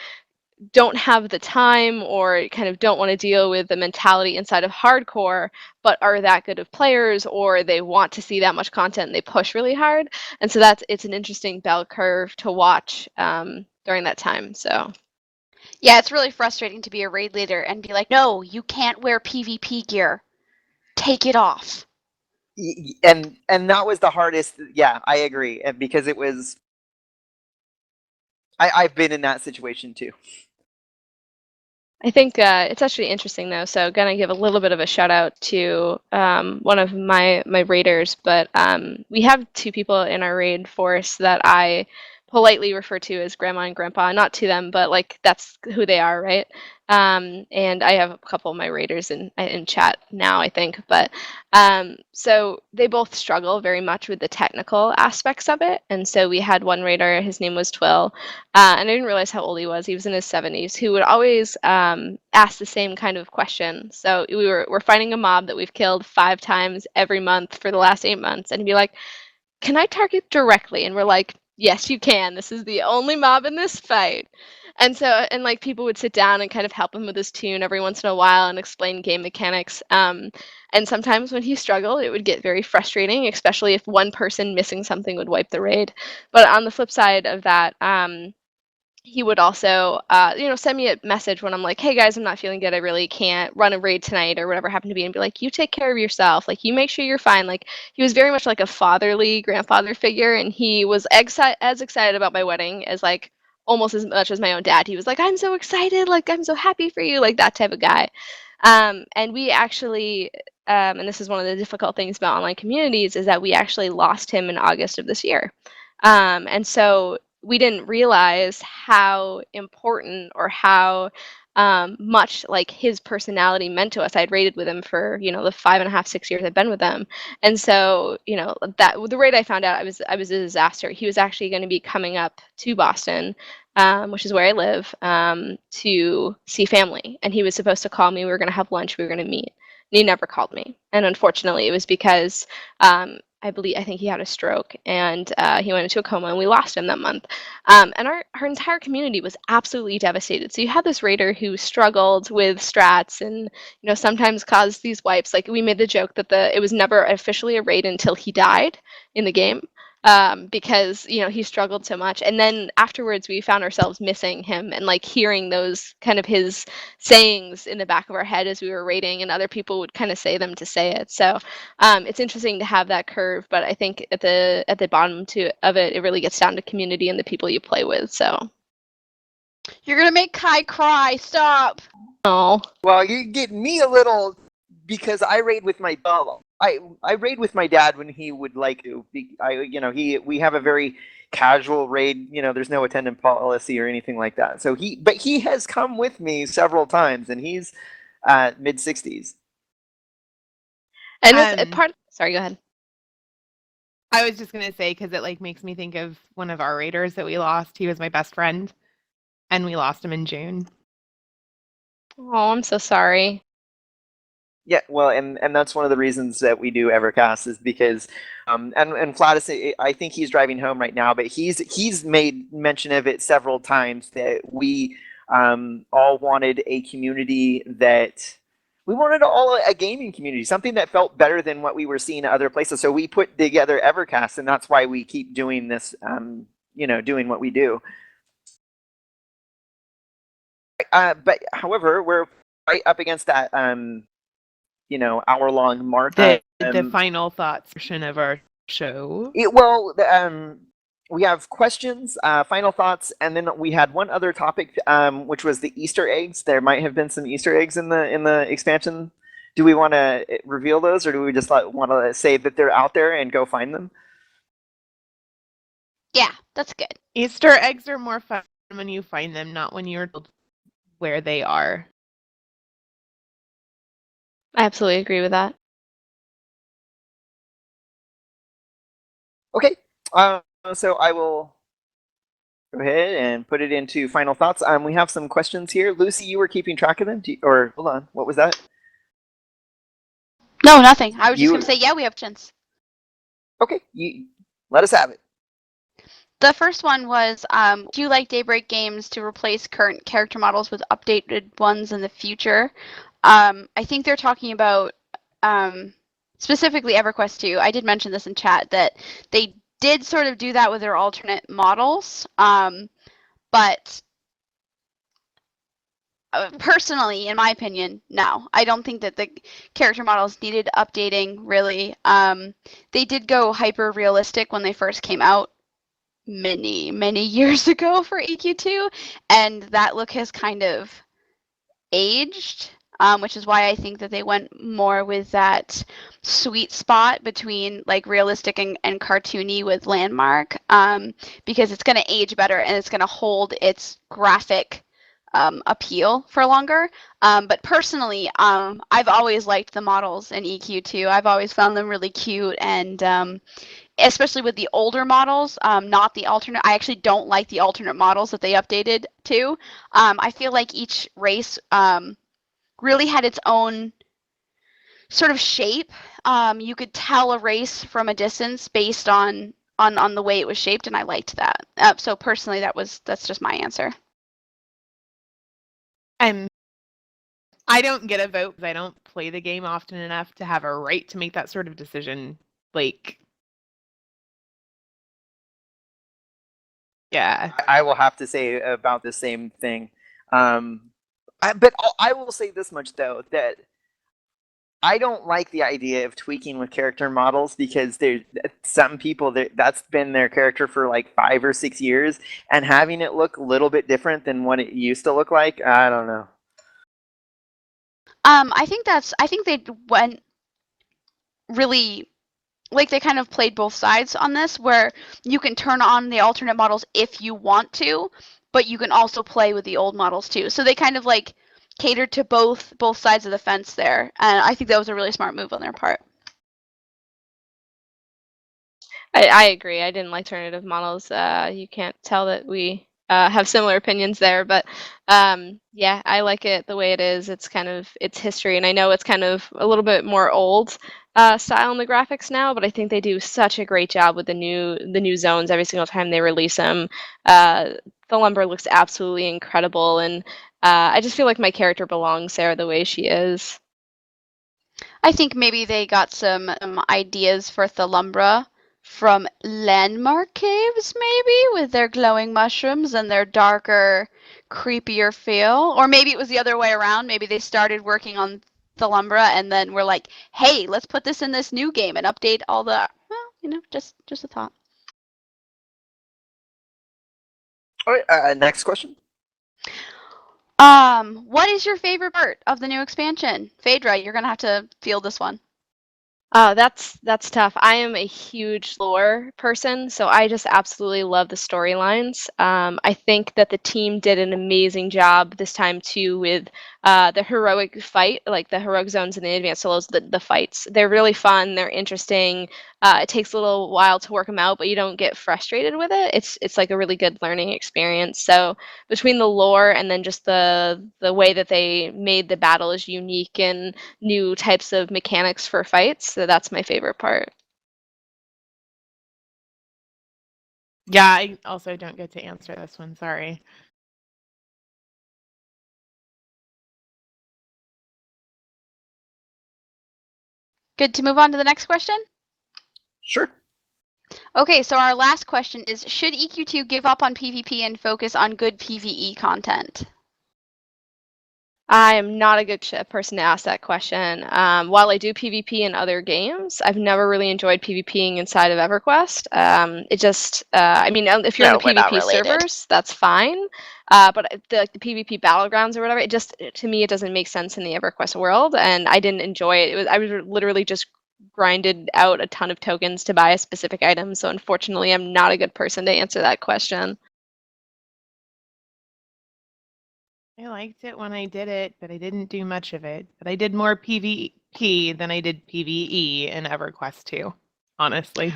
don't have the time or kind of don't want to deal with the mentality inside of hardcore, but are that good of players, or they want to see that much content and they push really hard. And so it's an interesting bell curve to watch during that time. So yeah, it's really frustrating to be a raid leader and be like, no, you can't wear PvP gear. Take it off. And that was the hardest. Yeah, I agree, because it was. I've been in that situation too. I think it's actually interesting though. So gonna give a little bit of a shout out to one of my raiders, but we have 2 people in our raid force that I politely refer to as grandma and grandpa, not to them, but like that's who they are, right? And I have a couple of my raiders in chat now, I think, but so they both struggle very much with the technical aspects of it. And so we had one raider, his name was Twill, and I didn't realize how old he was. He was in his 70s, who would always ask the same kind of question. So we're fighting a mob that we've killed 5 times every month for the last 8 months, and he'd be like, "Can I target directly?" And we're like, "Yes, you can. This is the only mob in this fight." And like people would sit down and kind of help him with his tune every once in a while and explain game mechanics. And sometimes when he struggled, it would get very frustrating, especially if one person missing something would wipe the raid. But on the flip side of that, he would also, send me a message when I'm like, hey guys, I'm not feeling good. I really can't run a raid tonight or whatever happened to be, and be like, you take care of yourself. Like, you make sure you're fine. Like, he was very much like a fatherly grandfather figure, and he was as excited about my wedding as like almost as much as my own dad. He was like, I'm so excited. Like, I'm so happy for you. Like that type of guy. And we actually, and this is one of the difficult things about online communities, is that we actually lost him in August of this year. And so we didn't realize how important or how much like his personality meant to us. I'd raided with him for, the 5.5, 6 years I've been with him. And so, that the raid I found out, I was a disaster. He was actually going to be coming up to Boston, which is where I live, to see family. And he was supposed to call me. We were going to have lunch. We were going to meet. And he never called me. And unfortunately, it was because I think he had a stroke, and he went into a coma, and we lost him that month. And our entire community was absolutely devastated. So you had this raider who struggled with strats and, sometimes caused these wipes. Like, we made the joke that it was never officially a raid until he died in the game. Because, he struggled so much. And then afterwards, we found ourselves missing him and like hearing those kind of his sayings in the back of our head as we were raiding, and other people would kind of say them to say it. So it's interesting to have that curve, but I think at the bottom of it, it really gets down to community and the people you play with. So You're gonna make Kai cry. Stop. oh, Well, you get me a little because I raid with my I raid with my dad when he would like to. We have a very casual raid. There's no attendant policy or anything like that. So he has come with me several times, and he's mid-60s. and it's part. Sorry, go ahead. I was just gonna say, because it like makes me think of one of our raiders that we lost. He was my best friend, and we lost him in June. Oh, I'm so sorry. Yeah, well, and that's one of the reasons that we do EverCast is because, and Flatus, I think he's driving home right now, but he's made mention of it several times that we all wanted a community that. We wanted a gaming community, something that felt better than what we were seeing at other places. So we put together EverCast, and that's why we keep doing this, doing what we do. But however, we're right up against that, hour-long mark. The final thoughts portion of our show. We have questions, final thoughts, and then we had one other topic, which was the Easter eggs. There might have been some Easter eggs in the expansion. Do we want to reveal those, or do we just want to say that they're out there and go find them? Yeah, that's good. Easter eggs are more fun when you find them, not when you're told where they are. I absolutely agree with that. Okay. So I will go ahead and put it into final thoughts. We have some questions here. Luci, you were keeping track of them? Hold on, what was that? No, nothing. I was just going to say, yeah, we have chance. Okay, let us have it. The first one was, do you like Daybreak games to replace current character models with updated ones in the future? I think they're talking about specifically EverQuest II. I did mention this in chat that they did sort of do that with their alternate models, but personally, in my opinion, no. I don't think that the character models needed updating, really. They did go hyper-realistic when they first came out many, many years ago for EQ2, and that look has kind of aged, which is why I think that they went more with that sweet spot between like realistic and cartoony with Landmark, because it's going to age better and it's going to hold its graphic appeal for longer. But personally, I've always liked the models in EQ2. I've always found them really cute, and especially with the older models, not the alternate. I actually don't like the alternate models that they updated to. I feel like each race really had its own sort of shape. You could tell a race from a distance based on the way it was shaped, and I liked that. So personally, that's just my answer. And I don't get a vote because I don't play the game often enough to have a right to make that sort of decision. Like, yeah. I will have to say about the same thing. But I will say this much, though, that I don't like the idea of tweaking with character models because there's some people that's been their character for like 5 or 6 years, and having it look a little bit different than what it used to look like, I don't know. I think they went really, like, they kind of played both sides on this, where you can turn on the alternate models if you want to, but you can also play with the old models too. So they kind of like catered to both sides of the fence there, and I think that was a really smart move on their part. I agree. I didn't like alternative models. You can't tell that we have similar opinions there, but yeah, I like it the way it is. It's kind of its history, and I know it's kind of a little bit more old style in the graphics now, but I think they do such a great job with the new zones every single time they release them. Thelumbra looks absolutely incredible, and I just feel like my character belongs there the way she is. I think maybe they got some ideas for Thelumbra from Landmark Caves, maybe, with their glowing mushrooms and their darker, creepier feel. Or maybe it was the other way around. Maybe they started working on Thelumbra and then we're like, hey, let's put this in this new game and update all the, well, just a thought. All right, next question. What is your favorite part of the new expansion? Pheidrad, you're gonna have to field this one. That's tough. I am a huge lore person, so I just absolutely love the storylines. I think that the team did an amazing job this time too with the heroic fight, like the heroic zones and the advanced solos. The fights, they're really fun. They're interesting. It takes a little while to work them out, but you don't get frustrated with it. It's like a really good learning experience. So between the lore and then just the way that they made the battles unique and new types of mechanics for fights, so that's my favorite part. Yeah, I also don't get to answer this one. Sorry. Good to move on to the next question? Sure. Okay, so our last question is, should EQ2 give up on PvP and focus on good PvE content? I am not a good person to ask that question. While I do PvP in other games, I've never really enjoyed PvPing inside of EverQuest. It just, I mean, if you're in the we're not PvP related. servers, that's fine. But the PvP battlegrounds or whatever, it just, to me, it doesn't make sense in the EverQuest world, and I didn't enjoy it. I was literally just grinded out a ton of tokens to buy a specific item. So unfortunately, I'm not a good person to answer that question. I liked it when I did it, but I didn't do much of it. But I did more PvP than I did PvE in EverQuest II, honestly.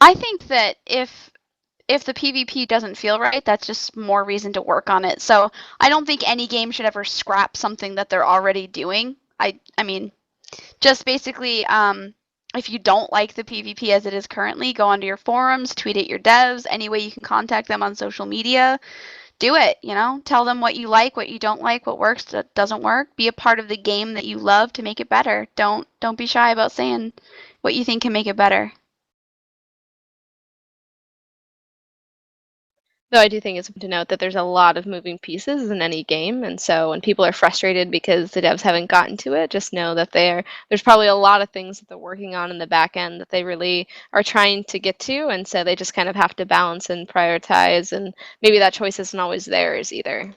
I think that if the PvP doesn't feel right, that's just more reason to work on it. So I don't think any game should ever scrap something that they're already doing. I mean, just basically, if you don't like the PvP as it is currently, go onto your forums, tweet at your devs, any way you can contact them on social media. Do it, tell them what you like, what you don't like, what works, what doesn't work. Be a part of the game that you love to make it better. Don't be shy about saying what you think can make it better. Though I do think it's important to note that there's a lot of moving pieces in any game, and so when people are frustrated because the devs haven't gotten to it, just know that there's probably a lot of things that they're working on in the back end that they really are trying to get to, and so they just kind of have to balance and prioritize, and maybe that choice isn't always theirs either.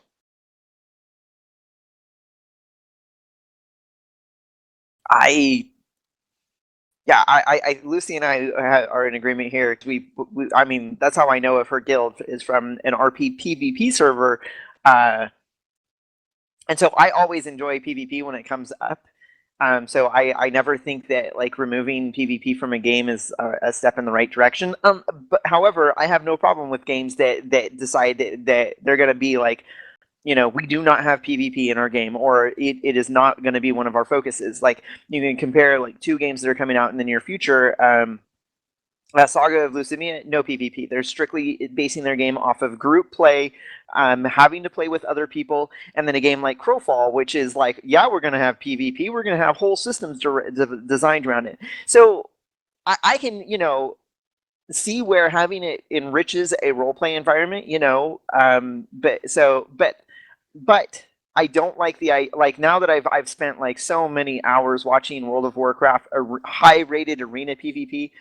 Luci and I are in agreement here. I mean, that's how I know of her guild is from an RP PvP server, and so I always enjoy PvP when it comes up. So I never think that like removing PvP from a game is a step in the right direction. But however, I have no problem with games that decide that they're going to be like, we do not have PvP in our game, or it is not going to be one of our focuses. Like, you can compare like 2 games that are coming out in the near future. Saga of Lucitie, no PvP. They're strictly basing their game off of group play, having to play with other people, and then a game like Crowfall, which is like, yeah, we're going to have PvP, we're going to have whole systems designed around it. So I can, see where having it enriches a role play environment, but I don't like now that I've spent like so many hours watching World of Warcraft, a high rated arena PvP.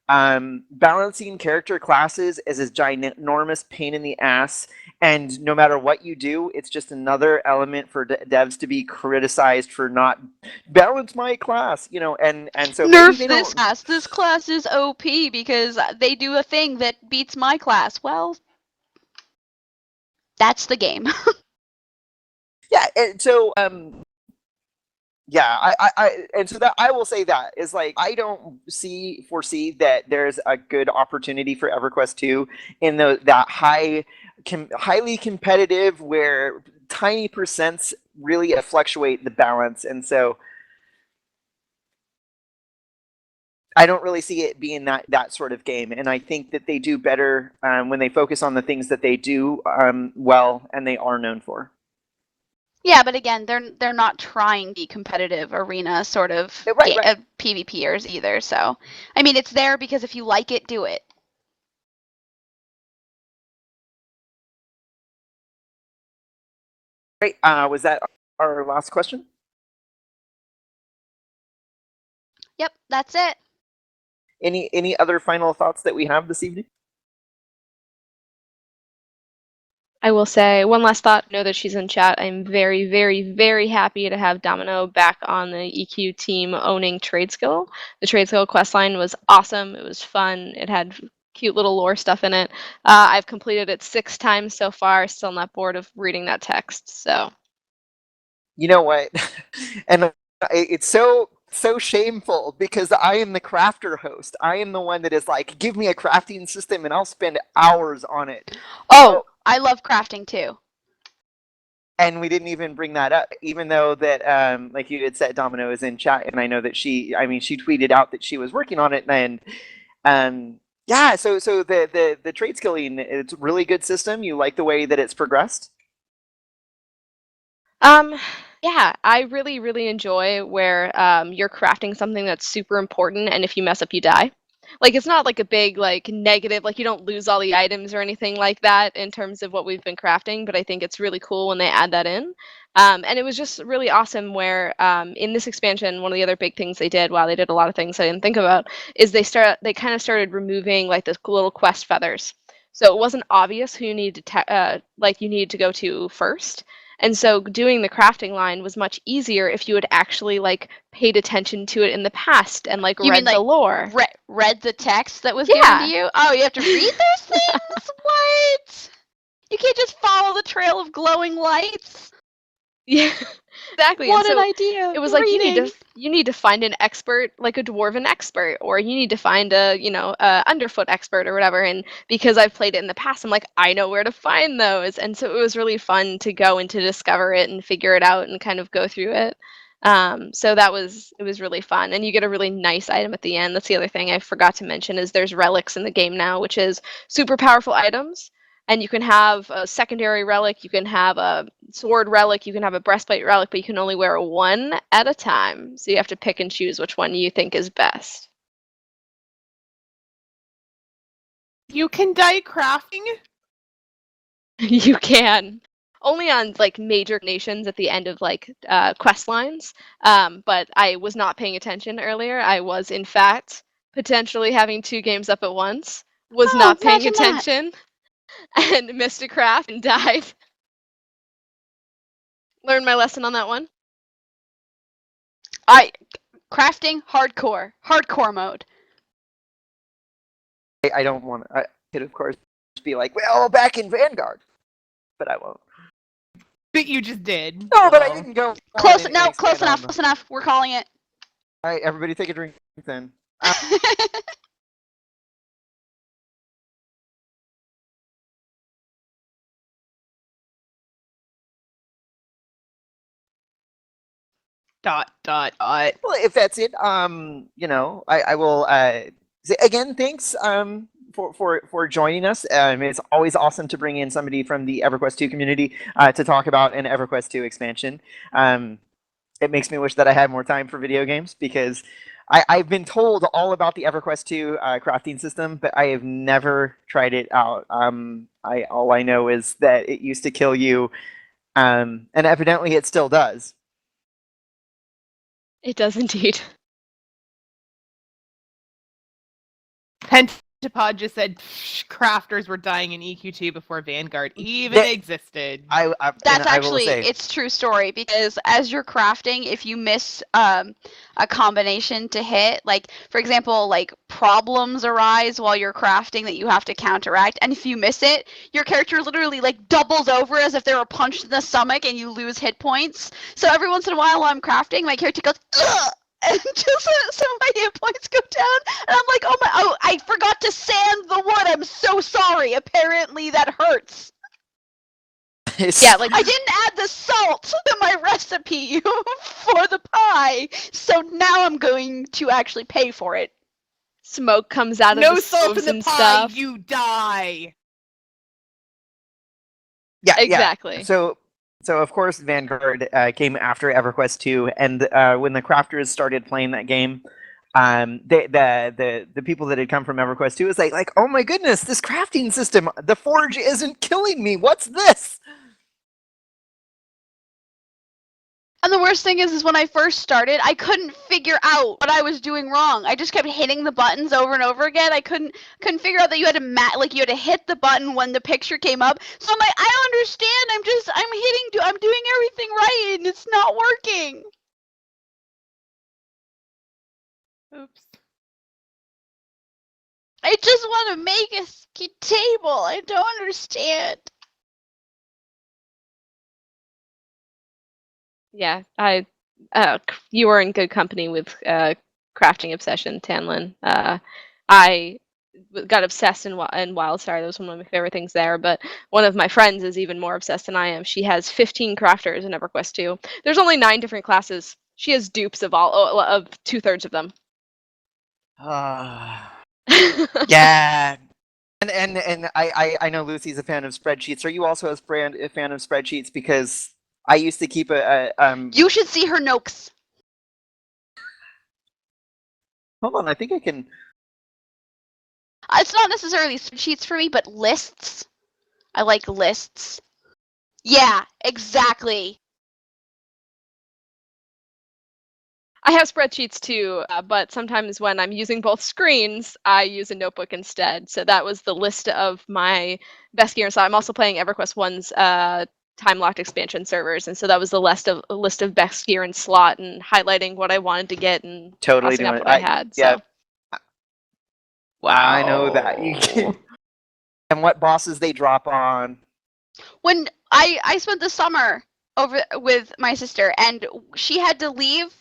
Balancing character classes is a ginormous pain in the ass, and no matter what you do, it's just another element for devs to be criticized for not balance my class, and so Nerf maybe they this don't. class. This class is OP because they do a thing that beats my class. Well, that's the game. Yeah, and so yeah, and so that I will say that is like I don't foresee that there's a good opportunity for EverQuest II in that highly competitive where tiny percents really fluctuate the balance, and so I don't really see it being that sort of game. And I think that they do better when they focus on the things that they do well and they are known for. Yeah, but again, they're not trying to be competitive arena sort of Right. PvPers either. So, I mean, it's there because if you like it, do it. Great. Was that our last question? Yep, that's it. Any other final thoughts that we have this evening? I will say one last thought. Know that she's in chat. I'm very, very, very happy to have Domino back on the EQ team owning Trade Skill. The Trade Skill questline was awesome. It was fun. It had cute little lore stuff in it. I've completed it 6 times so far. Still not bored of reading that text. So, you know what? And it's so shameful because I am the crafter host. I am the one that is like, give me a crafting system and I'll spend hours on it. Oh, I love crafting too. And we didn't even bring that up, even though that, like you had said, Domino is in chat, and I know that she tweeted out that she was working on it, and yeah, so the trade skilling, it's a really good system. You like the way that it's progressed? yeah, I really, really enjoy where you're crafting something that's super important, and if you mess up, you die. Like, it's not like a big, like, negative, like, you don't lose all the items or anything like that in terms of what we've been crafting, but I think it's really cool when they add that in. And it was just really awesome where in this expansion, one of the other big things they did, while they did a lot of things I didn't think about, is they kind of started removing, like, the little quest feathers. So it wasn't obvious who you needed to, you needed to go to first. And so doing the crafting line was much easier if you had actually like paid attention to it in the past and like You read mean like the lore. read the text that was given to Yeah. you? Oh, you have to read those things? What? You can't just follow the trail of glowing lights. Yeah. Exactly. What And an so idea. it was like Reading. you need to find an expert, like a dwarven expert, or you need to find a underfoot expert or whatever. And because I've played it in the past, I'm like, I know where to find those. And so it was really fun to go and to discover it and figure it out and kind of go through it. So it was really fun, and you get a really nice item at the end. That's the other thing I forgot to mention is there's relics in the game now, which is super powerful items. And you can have a secondary relic, you can have a sword relic, you can have a breastplate relic, but you can only wear one at a time. So you have to pick and choose which one you think is best. You can die crafting? You can. Only on like major nations at the end of like quest lines. But I was not paying attention earlier. I was in fact potentially having 2 games up at once. Was not paying imagine that. attention and missed a craft and died. Learned my lesson on that one. Crafting hardcore mode. I don't want to. I could, of course, be like, well, back in Vanguard, but I won't. But you just did. No, but I didn't go. Close on and close expand on enough, close enough. We're calling it. All right, everybody, take a drink then. Dot. Well, if that's it, I will So again, thanks for joining us. It's always awesome to bring in somebody from the EverQuest II community to talk about an EverQuest II expansion. It makes me wish that I had more time for video games, because I've been told all about the EverQuest II crafting system, but I have never tried it out. All I know is that it used to kill you, and evidently it still does. It does indeed. Pentapod just said crafters were dying in EQ2 before Vanguard even existed. That's actually, say, it's true story, because as you're crafting, if you miss a combination to hit, like, for example, like, problems arise while you're crafting that you have to counteract, and if you miss it, your character literally, like, doubles over as if they were punched in the stomach and you lose hit points. So every once in a while I'm crafting, my character goes, ugh! And just so my hit points go down, and I'm like, oh, I forgot to sand the wood. I'm so sorry. Apparently that hurts. Yeah, like, I didn't add the salt to my recipe for the pie, so now I'm going to actually pay for it. Smoke comes out of no the salt in stoves the and pie, stuff. you die. Yeah, Exactly. Yeah. So of course Vanguard came after EverQuest II, and when the crafters started playing that game, the people that had come from EverQuest II was like, oh my goodness, this crafting system, the forge isn't killing me. What's this? And the worst thing is when I first started, I couldn't figure out what I was doing wrong. I just kept hitting the buttons over and over again. I couldn't figure out that you had to you had to hit the button when the picture came up. So I'm like, I don't understand. I'm doing everything right, and it's not working. Oops. I just want to make a table. I don't understand. Yeah, you are in good company with crafting obsession, Tanlin. I got obsessed in Wildstar. That was one of my favorite things there. But one of my friends is even more obsessed than I am. She has 15 crafters in EverQuest II. There's only 9 different classes. She has dupes of 2/3 of them. Yeah. And I know Lucy's a fan of spreadsheets. Are you also a fan of spreadsheets? Because I used to keep You should see her notes. Hold on, I think I can. It's not necessarily spreadsheets for me, but lists. I like lists. Yeah, exactly. I have spreadsheets too, but sometimes when I'm using both screens, I use a notebook instead. So that was the list of my best gear. So I'm also playing EverQuest 1's time-locked expansion servers, and so that was the list of best gear and slot, and highlighting what I wanted to get and Totally crossing doing up it. what I had. Yeah. So. Wow. I know that. And what bosses they drop on. When I spent the summer over with my sister, and she had to leave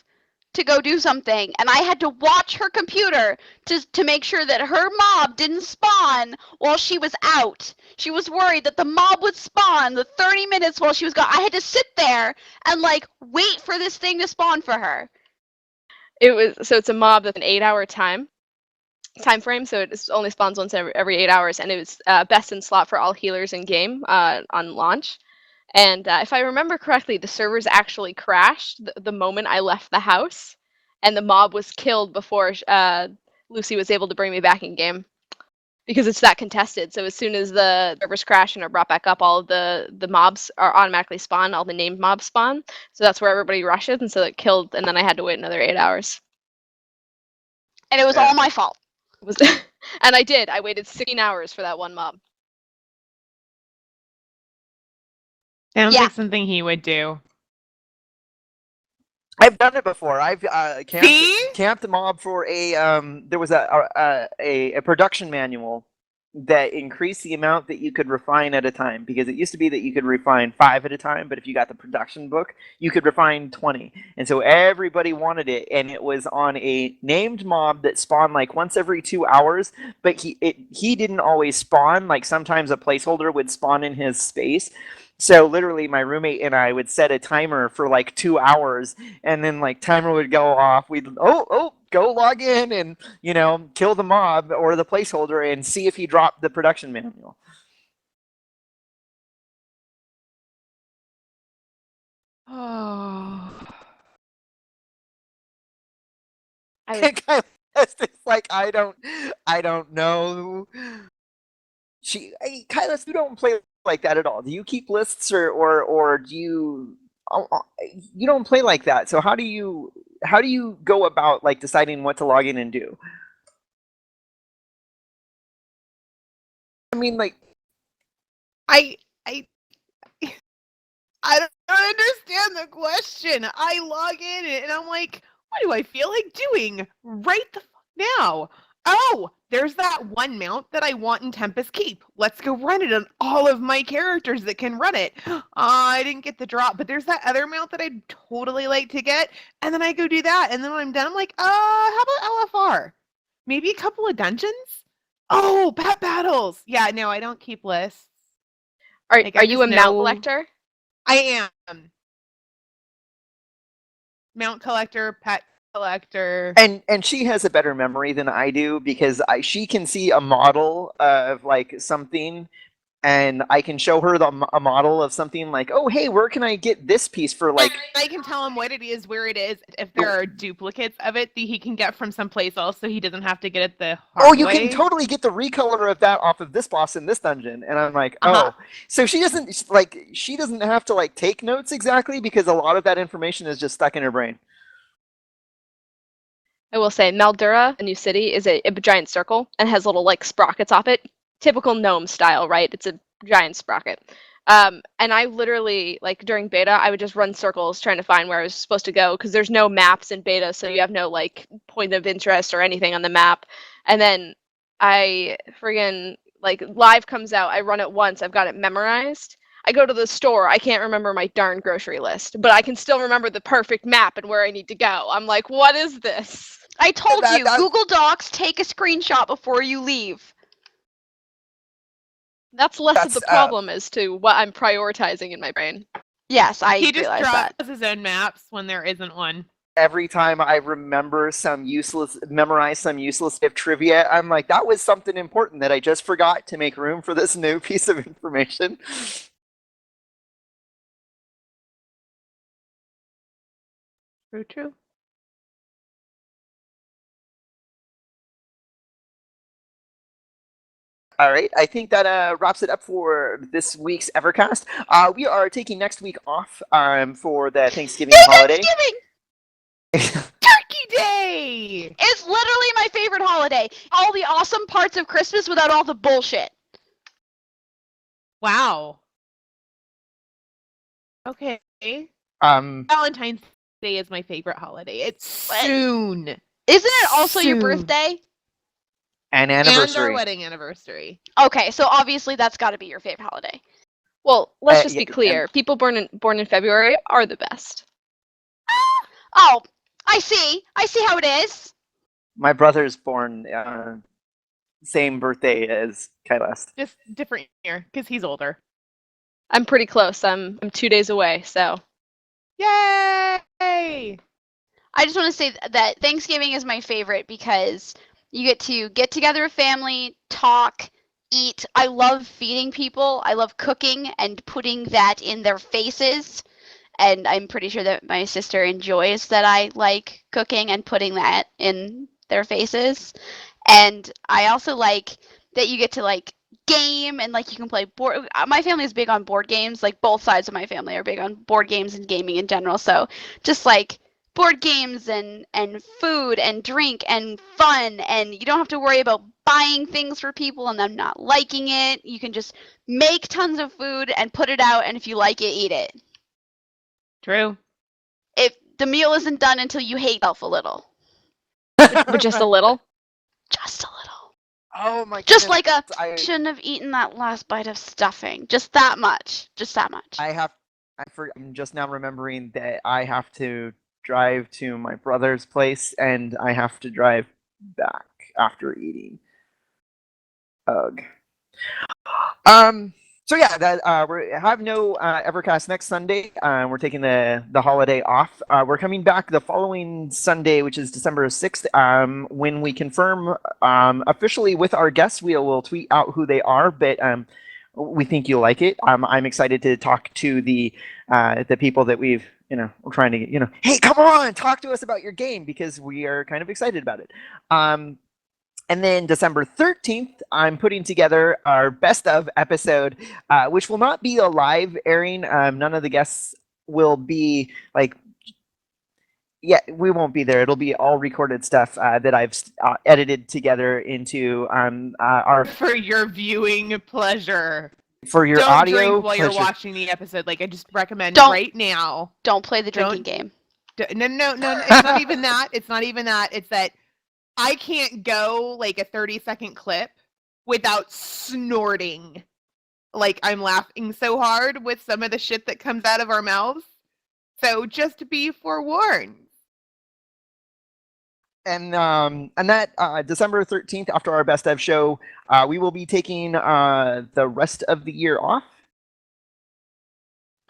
to go do something, and I had to watch her computer to make sure that her mob didn't spawn while she was out. She was worried that the mob would spawn the 30 minutes while she was gone. I had to sit there and like wait for this thing to spawn for her. It's a mob that's an 8-hour time frame, so it only spawns once every 8 hours, and it was best in slot for all healers in game on launch. And if I remember correctly, the servers actually crashed the moment I left the house, and the mob was killed before Luci was able to bring me back in game, because it's that contested. So as soon as the servers crash and are brought back up, all of the mobs are automatically spawned, all the named mobs spawn. So that's where everybody rushes, and so it killed, and then I had to wait another 8 hours. And it was all my fault. And I waited 16 hours for that one mob. Sounds like something he would do. I've done it before. I've camped the mob for a there was a production manual that increased the amount that you could refine at a time, because it used to be that you could refine 5 at a time, but if you got the production book, you could refine 20. And so everybody wanted it, and it was on a named mob that spawned like once every 2 hours, but he didn't always spawn. Like sometimes a placeholder would spawn in his space. So literally my roommate and I would set a timer for like 2 hours, and then like timer would go off. We'd go log in and, kill the mob or the placeholder and see if he dropped the production manual. Oh. It's like I don't know. Kylas, you don't play like that at all. Do you keep lists or do you? You don't play like that. So how do you go about like deciding what to log in and do? I mean, like, I I don't understand the question. I log in and I'm like, what do I feel like doing right the fuck now? Oh, there's that one mount that I want in Tempest Keep. Let's go run it on all of my characters that can run it. I didn't get the drop, but there's that other mount that I'd totally like to get. And then I go do that. And then when I'm done, I'm like, how about LFR? Maybe a couple of dungeons? Oh, pet battles. Yeah, no, I don't keep lists. Are I you a just mount know- collector? I am. Mount collector, pet collector. and she has a better memory than I do because she can see a model of like something, and I can show her a model of something like, oh hey, where can I get this piece for like? I can tell him what it is, where it is. If there are duplicates of it that he can get from someplace else, so he doesn't have to get it the hard Oh, you way. can totally get the recolor of that off of this boss in this dungeon. And I'm like, Uh-huh. oh, so she doesn't have to like take notes exactly because a lot of that information is just stuck in her brain. I will say Maldura, a new city, is a giant circle and has little like sprockets off it. Typical gnome style, right? It's a giant sprocket. And I literally, like during beta, I would just run circles trying to find where I was supposed to go because there's no maps in beta, so you have no like point of interest or anything on the map. And then I friggin' like live comes out, I run it once, I've got it memorized. I go to the store, I can't remember my darn grocery list, but I can still remember the perfect map and where I need to go. I'm like, what is this? I told That- you, that- Google Docs, take a screenshot before you leave. That's less of the That's, problem as to what I'm prioritizing in my brain. Yes, I He just realize draws that. his own maps when there isn't one. Every time I memorize some useless bit of trivia, I'm like, that was something important that I just forgot to make room for this new piece of information. True. All right, I think that wraps it up for this week's EverCast. We are taking next week off for the Thanksgiving holiday. Thanksgiving! Turkey Day! It's literally my favorite holiday. All the awesome parts of Christmas without all the bullshit. Wow. Okay. Um, Valentine's Day is my favorite holiday. It's What? soon. Isn't it also your Soon. birthday? an And our anniversary. wedding anniversary. Okay, so obviously that's got to be your favorite holiday. Well, let's just yeah, be clear. People born in February are the best. Oh, I see. I see how it is. My brother's born same birthday as Kailas. Just different year, because he's older. I'm pretty close. I'm 2 days away, so Yay! I just want to say that Thanksgiving is my favorite because you get to get together with family, talk, eat. I love feeding people. I love cooking and putting that in their faces. And I'm pretty sure that my sister enjoys that I like cooking and putting that in their faces. And I also like that you get to like game and like you can play board. My family is big on board games. Like both sides of my family are big on board games and gaming in general. So just like board games and food and drink and fun, and you don't have to worry about buying things for people and them not liking it. You can just make tons of food and put it out, and if you like it, eat it. True. If the meal isn't done until you hate yourself a little. but just a little. Just a little. Oh my Just goodness. like I shouldn't have eaten that last bite of stuffing. Just that much. Just that much. I'm just now remembering that I have to drive to my brother's place and I have to drive back after eating. Ugh. So yeah, that we have no EverCast next Sunday. We're taking the holiday off. We're coming back the following Sunday, which is December 6th. When we confirm officially with our guests, we will tweet out who they are. But we think you'll like it. I'm excited to talk to the people that we're trying to hey, come on, talk to us about your game, because we are kind of excited about it. And then December 13th, I'm putting together our best of episode, which will not be a live airing. None of the guests will be we won't be there. It'll be all recorded stuff that I've edited together into our For your viewing pleasure. for your Don't audio drink while you're pleasure. watching the episode. I just recommend Don't. right now. Don't play the drinking game. No. It's not even that. It's not even that. It's that I can't go a 30-second clip without snorting. I'm laughing so hard with some of the shit that comes out of our mouths. So just be forewarned. And that December 13th, after our best of show, we will be taking the rest of the year off.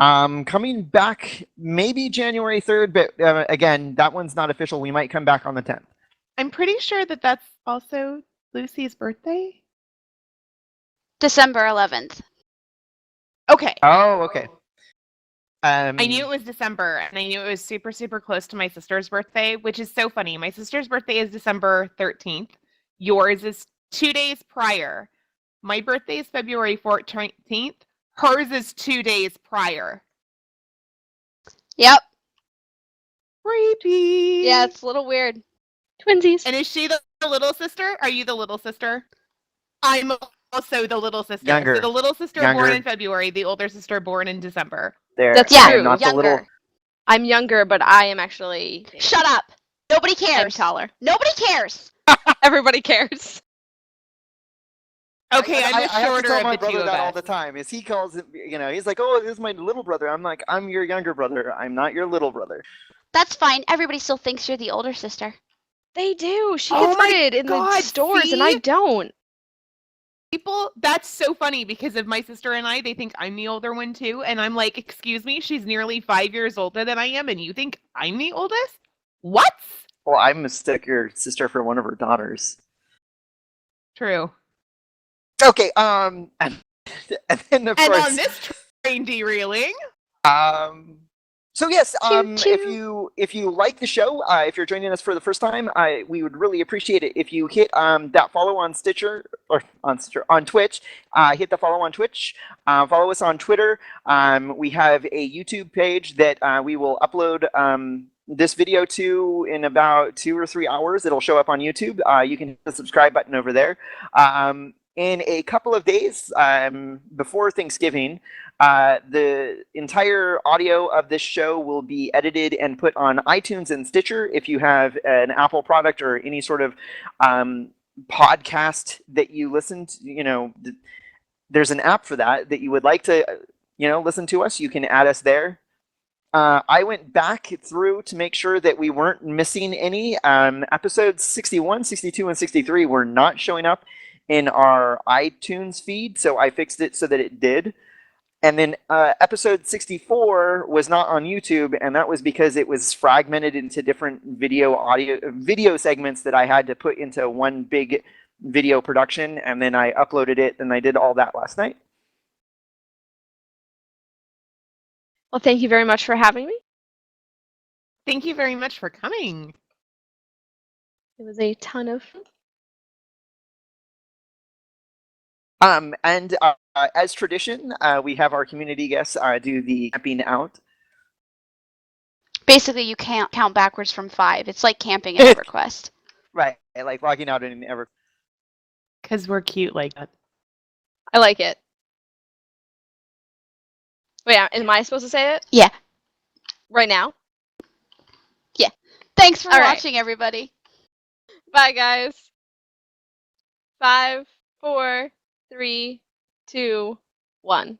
Coming back maybe January 3rd, but again, that one's not official. We might come back on the 10th. I'm pretty sure that that's also Lucy's birthday. December 11th. Okay. Oh, okay. I knew it was December, and I knew it was super, super close to my sister's birthday, which is so funny. My sister's birthday is December 13th. Yours is 2 days prior. My birthday is February 14th. Hers is 2 days prior. Yep. Creepy. Yeah, it's a little weird. Twinsies. And is she the little sister? Are you the little sister? I'm also the little sister. Younger. So the little sister Younger. born in February, the older sister born in December. There. That's I am true. not the Younger. little. I'm younger, but I am actually. Shut up. Nobody I'm cares. taller. Nobody cares. Everybody cares. Okay, I'm the I have to shorter tell of my the two brother of that all us. the time. Is he calls it, he's like, "Oh, this is my little brother." I'm like, "I'm your younger brother. I'm not your little brother." That's fine. Everybody still thinks you're the older sister. They do. She Oh gets my started in the God, stores, and I see? don't. People, that's so funny because of my sister and I, they think I'm the older one too. And I'm like, excuse me, she's nearly 5 years older than I am, and you think I'm the oldest? What? Well, I mistook your sister for one of her daughters. True. Okay. And then of And course. on this train derailing. So yes, Choo-choo. if you like the show, if you're joining us for the first time, we would really appreciate it if you hit that follow on Stitcher or on Twitch. Hit the follow on Twitch. Follow us on Twitter. We have a YouTube page that we will upload this video to in about 2 or 3 hours. It'll show up on YouTube. You can hit the subscribe button over there. In a couple of days before Thanksgiving, the entire audio of this show will be edited and put on iTunes and Stitcher. If you have an Apple product or any sort of podcast that you listen to, there's an app for that you would like to, listen to us, you can add us there. I went back through to make sure that we weren't missing any. Episodes 61, 62, and 63 were not showing up in our iTunes feed, so I fixed it so that it did. And then episode 64 was not on YouTube, and that was because it was fragmented into different video segments that I had to put into one big video production, and then I uploaded it, and I did all that last night. Well, thank you very much for having me. Thank you very much for coming. It was a ton of fun. And as tradition, we have our community guests do the camping out. Basically, you can't count backwards from 5. It's like camping in EverQuest. Right, like logging out in Ever. Because we're cute like that. I like it. Wait, am I supposed to say it? Yeah. Right now? Thanks for All right. watching, everybody. Bye, guys. 5, 4, 3, 2, 1.